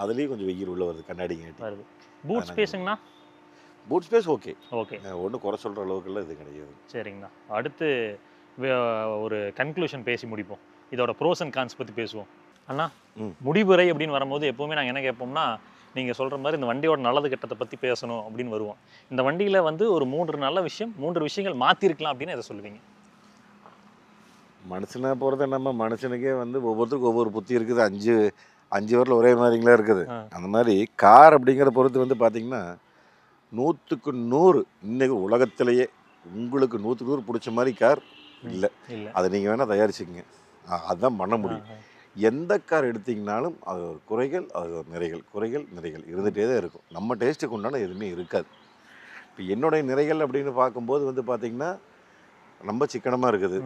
A: அதுலேயும் கொஞ்சம் வெயில் உள்ள வருது, கண்ணாடிங்க வருது.
B: பூட் ஸ்பேஸுங்கண்ணா?
A: பூட் ஸ்பேஸ் ஓகே,
B: ஒன்றும்
A: குறை சொல்கிற அளவுக்குலாம் இது கிடையாது.
B: சரிங்கண்ணா. அடுத்து ஒரு கன்க்ளூஷன் பேசி முடிப்போம். இதோட ப்ரோஸ் அண்ட் கான்ஸ் பற்றி பேசுவோம். அண்ணா, முடிவுரை அப்படின்னு வரும்போது எப்போவுமே நாங்கள் என்ன கேட்போம்னா, நீங்கள் சொல்கிற மாதிரி இந்த வண்டியோட நல்லது கெட்டத்தை பற்றி பேசணும் அப்படின்னு வருவோம். இந்த வண்டியில் வந்து ஒரு 3 நல்ல விஷயம் 3 விஷயங்கள் மாற்றிருக்கலாம் அப்படின்னு எதை சொல்லுவீங்க?
A: மனுஷனை பொறுத்த நம்ம மனுஷனுக்கே வந்து ஒவ்வொருத்தருக்கும் ஒவ்வொரு புத்தி இருக்குது. 5 வரல ஒரே மாதிரிங்களா இருக்குது. அந்த மாதிரி கார் அப்படிங்கிற பொறுத்து வந்து பார்த்தீங்கன்னா 100க்கு 100 இன்னைக்கு உலகத்திலேயே உங்களுக்கு 100க்கு 100 பிடிச்ச மாதிரி கார் இல்லை. அதை நீங்கள் வேணால் தயாரிச்சுக்கங்க, அதுதான் பண்ண முடியும். எந்த கார் எடுத்திங்கனாலும் அது ஒரு குறைகள், அது ஒரு நிறைகள் இருந்துகிட்டே தான் இருக்கும். நம்ம டேஸ்ட்டுக்கு உண்டான எதுவுமே இருக்காது. இப்போ என்னுடைய நிறைகள் அப்படின்னு பார்க்கும்போது வந்து பார்த்திங்கன்னா ரொம்ப சிக்கனமாக இருக்குது.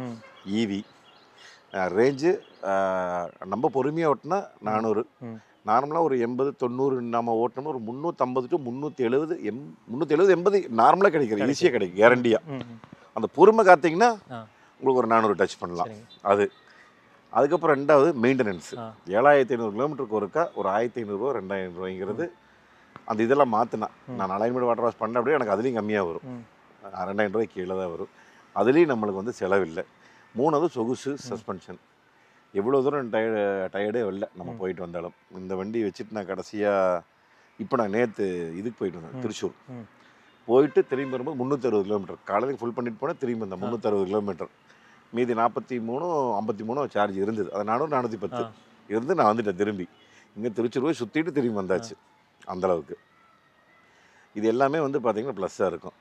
A: ஈவி ரேஞ்சு நம்ம பொறுமையாக ஓட்டினா 400, நார்மலாக ஒரு 80-90 நம்ம ஓட்டினோம்னா ஒரு 350 to 370 370-80 நார்மலாக கிடைக்கிது, ஈஸியாக கிடைக்கும், கேரண்டியாக. அந்த பொறுமை காத்திங்கன்னா உங்களுக்கு ஒரு 400 டச் பண்ணலாம். அதுக்கப்புறம் ரெண்டாவது மெயின்டெனன்ஸு. 7500 கிலோமீட்டருக்கு ஒருக்கா ஒரு 1500 ரூபா 2000 ரூபாய்ங்கிறது அந்த இதெல்லாம் மாற்றினா நான் அலைன்மெண்ட் வாட்டர் வாஷ் பண்ண அப்படியே எனக்கு அதுலேயும் கம்மியாக வரும். 2000 ரூபாய்க்கு கீழே தான் வரும். அதுலேயும் நம்மளுக்கு வந்து செலவில்லை. 3வது சொகுசு சஸ்பென்ஷன். எவ்வளோ தூரம் டயர்டே இல்லை நம்ம போயிட்டு வந்தாலும். இந்த வண்டி வச்சுட்டு நான் கடைசியாக இப்போ நான் நேற்று இதுக்கு போயிட்டு வந்தேன், திருச்சூர் போயிட்டு திரும்பி வரும்போது 360 கிலோமீட்டர் காலையில் ஃபுல் பண்ணிட்டு போனால் திரும்பி வந்தேன் 360 கிலோமீட்டர். மீதி 43-53 சார்ஜ் இருந்தது. அது 410 இருந்து நான் வந்துட்டேன் திரும்பி. இங்கே திருச்சூர் போய் சுற்றிட்டு திரும்பி வந்தாச்சு. அந்தளவுக்கு இது எல்லாமே வந்து பார்த்திங்கன்னா ப்ளஸ்ஸாக இருக்கும்.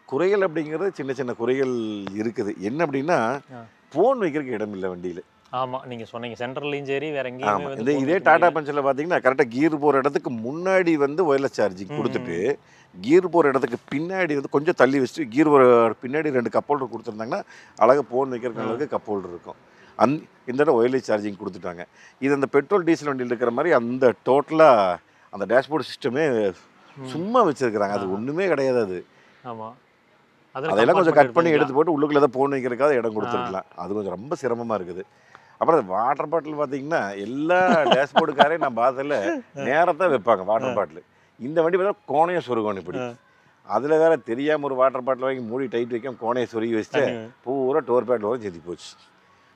A: குறைகள் அப்படிங்கிறது சின்ன சின்ன குறைகள் இருக்குது. என்ன அப்படின்னா ஃபோன் வைக்கிறதுக்கு இடம் இல்லை வண்டியில்.
B: ஆமாம், நீங்கள் சொன்னீங்க சென்ட்ரல்லையும் சரி வேறு எங்கேயும்.
A: இதே டாடா பஞ்சில் பார்த்தீங்கன்னா கரெக்டாக கீர் போகிற இடத்துக்கு முன்னாடி வந்து ஒயர்லெஸ் சார்ஜிங் கொடுத்துட்டு கீர் போகிற இடத்துக்கு பின்னாடி வந்து கொஞ்சம் தள்ளி வச்சுட்டு கீர் பின்னாடி 2 கப் ஹோல்டர் கொடுத்துருந்தாங்கன்னா அழகாக ஃபோன் வைக்கிறதுக்கு அளவுக்கு கப் ஹோல்டர் இருக்கும். இந்த இடம் ஒயர்லெஸ் சார்ஜிங் கொடுத்துட்டாங்க. இது அந்த பெட்ரோல் டீசல் வண்டியில் இருக்கிற மாதிரி அந்த டோட்டலாக அந்த டேஷ்போர்ட் சிஸ்டமே சும்மா வச்சுருக்கிறாங்க. அது ஒன்றுமே கிடையாது. அது
B: ஆமாம்,
A: அதெல்லாம் கொஞ்சம் கட் பண்ணி எடுத்து போட்டு உள்ளுக்குள்ளே தான் ஃபோன் வைக்கிறதுக்காக இடம் கொடுத்துருக்கலாம். அது கொஞ்சம் ரொம்ப சிரமமாக இருக்குது. அப்புறம் வாட்டர் பாட்டில் பார்த்தீங்கன்னா எல்லா டேஷ்போர்டுக்காரையும் நான் பார்த்ததில் நேரத்தான் வைப்பாங்க வாட்டர் பாட்டில். இந்த வண்டி பார்த்தா கோணையை சொருகணும் இப்படி. அதில் வேறு தெரியாமல் ஒரு வாட்டர் பாட்டில் வாங்கி மூடி டைட் வைக்காம கோணையை சொருகி வச்சுட்டு பூரா டோர் பேட்டில் வரும் செஞ்சு போச்சு.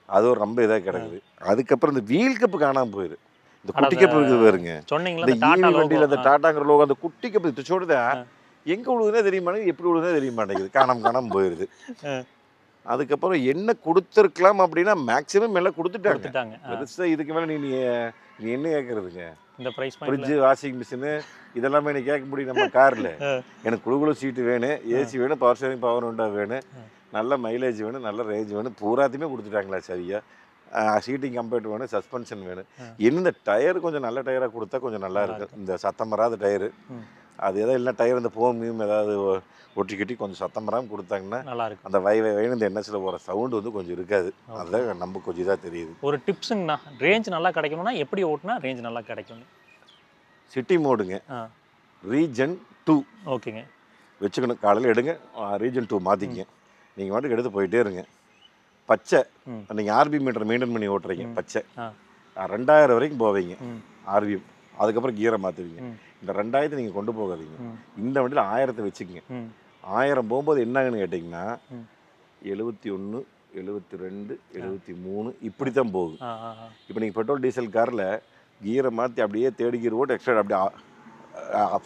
A: அது ஒரு ரொம்ப இதாக கிடக்குது. அதுக்கப்புறம் இந்த வீல் கப்பு காணாமல் போயிரு. இந்த குட்டி கப்பு இருக்குது பாருங்க, இந்த ஈவி வண்டியில் அந்த டாட்டாங்கிற லோகோ அந்த குட்டி கப்பு துச்சோடுதான் எங்கே விழுதுனே தெரிய மாட்டேங்குது, எப்படி விழுதுனே தெரிய மாட்டேங்குது, காணாமல் போயிடுது. அதுக்கப்புறம் என்ன கொடுத்துருக்கலாம் அப்படின்னா மேக்ஸிமம் எல்லாம் கொடுத்துட்டாங்க. பெருசாக இதுக்கு மேலே நீ என்ன கேட்குறதுங்க? இந்த ப்ரைஸ் ஃப்ரிட்ஜு வாஷிங் மிஷினு இதெல்லாமே நீ கேட்க முடியும் நம்ம காரில். எனக்கு குழுகுழு சீட்டு வேணும், ஏசி வேணும், பவர் ஸ்டேரிங் பவர் விண்டோ வேணும், நல்ல மைலேஜ் வேணும், நல்ல ரேஞ்ச் வேணும், பூராத்தையுமே கொடுத்துட்டாங்களா சரியா. சீட்டிங் கம்பேர்ட் வேணும், சஸ்பென்ஷன் வேணும். இந்த டயர் கொஞ்சம் நல்ல டயராக கொடுத்தா கொஞ்சம் நல்லா இருக்கும். இந்த சத்தம் வராத டயரு அது எதாவது இல்லை டயர் இந்த போமியும் ஏதாவது ஒட்டிக்கிட்டி கொஞ்சம் சத்தம் வராமல் கொடுத்தாங்கன்னா நல்லாயிருக்கும். அந்த வைன்னு இந்த என்எஸ்ல போகிற சவுண்டு வந்து கொஞ்சம் இருக்காது. அதுதான் நம்ம கொஞ்சம் இதாக தெரியுது. ஒரு டிப்ஸுங்கண்ணா, ரேஞ்ச் நல்லா கிடைக்கணும்னா எப்படி ஓட்டினா ரேஞ்ச் நல்லா கிடைக்கும்? சிட்டி மோடுங்க, ரீஜன் 2 ஓகேங்க வச்சுக்கணும். காலையில் எடுங்க, ரீஜன் 2 மாற்றிக்கங்க. நீங்கள் வாட்டுக்கு எடுத்து போயிட்டே இருங்க. பச்சை நீங்கள் ஆர்பிஎம் மீட்டர் மெயின்டைன் பண்ணி ஓட்டுறீங்க, பச்சை 2000 வரைக்கும் போவீங்க ஆர்பிஎம். அதுக்கப்புறம் கீரை மாற்றுவீங்க. இந்த 2000 நீங்கள் கொண்டு போகாதீங்க. இந்த வண்டியில் 1000 வச்சுக்கங்க. 1000 போகும்போது என்னாங்கன்னு கேட்டிங்கன்னா 71, 72, 73 இப்படி தான் போகுது. இப்போ நீங்கள் பெட்ரோல் டீசல் காரில் கீரை மாற்றி அப்படியே தேர்ட் கியர் போட்டு எக்ஸ்ட்ரா அப்படியே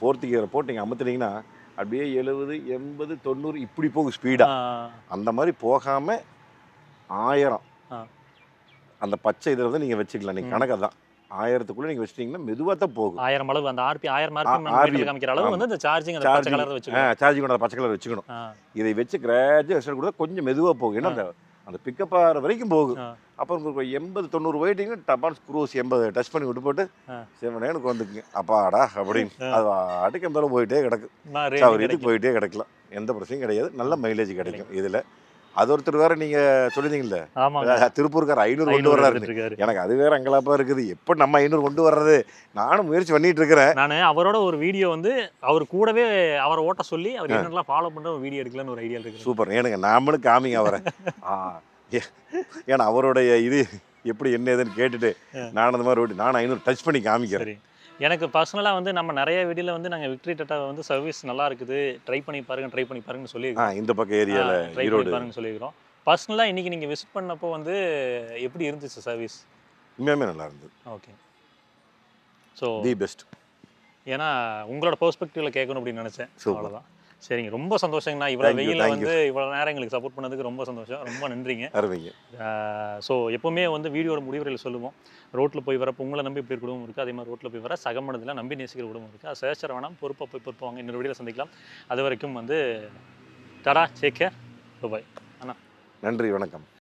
A: 4th கியரை போட்டு நீங்கள் அமுத்துனீங்கன்னா அப்படியே 70 80 90 இப்படி போகும் ஸ்பீடாக. அந்த மாதிரி போகாமல் 1000 அந்த பச்சை இதில் வந்து நீங்கள் வச்சுக்கலாம். நீங்கள் கணக்கு தான் 1000க்குள்ளே நீங்கள் வச்சிட்டிங்கன்னா மெதுவாக தான் போகும்.
B: 1000 அளவு அந்த ஆர்பி 1000 ஆர்பிஎம் காமிக்கிற அளவு வந்து இந்த சார்ஜிங் அந்த பச்சை கலர் வச்சுக்கணும்.
A: சார்ஜிங் அந்த பச்சை கலர் வச்சுக்கணும். இதை வச்சு கிராஜுவல் எக்ஸ்டெண்ட் கொடுத்தா கொஞ்சம் மெதுவாக போகும். ஏன்னா அந்த பிக்கப் ஆகிற வரைக்கும் போகும். அப்புறம் 80 90 போயிட்டீங்கன்னா டப்பான் ஸ்க்ரூஸ் 80 டச் பண்ணி விட்டு போட்டு எனக்கு வந்துக்குங்க அப்பாடா அப்படின்னு அது அடுக்க மேலே போயிட்டே கிடக்கு. அவர் இதுக்கு போயிட்டே கிடக்கலாம், எந்த பிரச்சனையும் கிடையாது. நல்ல மைலேஜ் கிடைக்கும் இதில். அது ஒருத்தர் வேற நீங்க சொல்லிருந்தீங்கல்ல, திருப்பூர்கார் 500 கொண்டு வர்றாரு. எனக்கு அது வேற அங்கலாப்பா இருக்குது. எப்ப நம்ம 500 கொண்டு வர்றது? நானும் முயற்சி பண்ணிட்டு இருக்கிறேன்.
B: நான் அவரோட ஒரு வீடியோ வந்து அவர் கூடவே அவரை ஓட்ட சொல்லி அவர் என்னெல்லாம் ஃபாலோ பண்ற ஒரு வீடியோ எடுக்கலாம்னு ஒரு ஐடியா இருக்கு.
A: சூப்பர். எனக்கு நாமளும் காமிங்க அவரை. ஏன்னா அவருடைய இது எப்படி என்ன ஏதுன்னு கேட்டுட்டு நான் அந்த மாதிரி நான் 500 டச் பண்ணி காமிக்கிறேன்.
B: எனக்கு பர்சனலாக வந்து நம்ம நிறைய வீடியோவில் வந்து நாங்கள் விக்டரி டாட்டா வந்து சர்வீஸ் நல்லா இருக்குது, ட்ரை பண்ணி பாருங்கன்னு சொல்லியிருக்கோம்.
A: இந்த பக்கம் ஏரியாவில்
B: ட்ரை பண்ணி பாருங்கன்னு சொல்லியிருக்கிறோம். பர்சனலாக இன்றைக்கி நீங்கள் விசிட் பண்ணப்போ வந்து எப்படி இருந்துச்சு சர்வீஸ்?
A: உண்மையுமே நல்லா இருந்தது.
B: ஓகே. So
A: the best.
B: ஏன்னா உங்களோட பெர்ஸ்பெக்டிவில் கேட்கணும் அப்படின்னு நினச்சேன். அவ்வளோதான். சரிங்க, ரொம்ப சந்தோஷங்கண்ணா. இவ்வளோ வெயிலில் வந்து இவ்வளோ நேரம் எங்களுக்கு சப்போர்ட் பண்ணதுக்கு ரொம்ப சந்தோஷம். ரொம்ப நன்றிங்க. ஸோ எப்போவுமே வந்து வீடியோட முடிவுரையில் சொல்லுவோம், ரோட்டில் போய் வரப்போ உங்களை நம்பி இப்படி குடும்பம் இருக்குது, அதே மாதிரி ரோட்டில் போய் வர சக மனதில் நம்பி நேசிக்கிற குடும்பம் இருக்குது. அது சேச்சர வேணாம், பொறுப்பாக போய் பொறுப்பாங்க. இன்னொரு வீடியோவில் சந்திக்கலாம். அது வரைக்கும் வந்து டடா, டேக் கேர், பாய் அண்ணா.
A: நன்றி, வணக்கம்.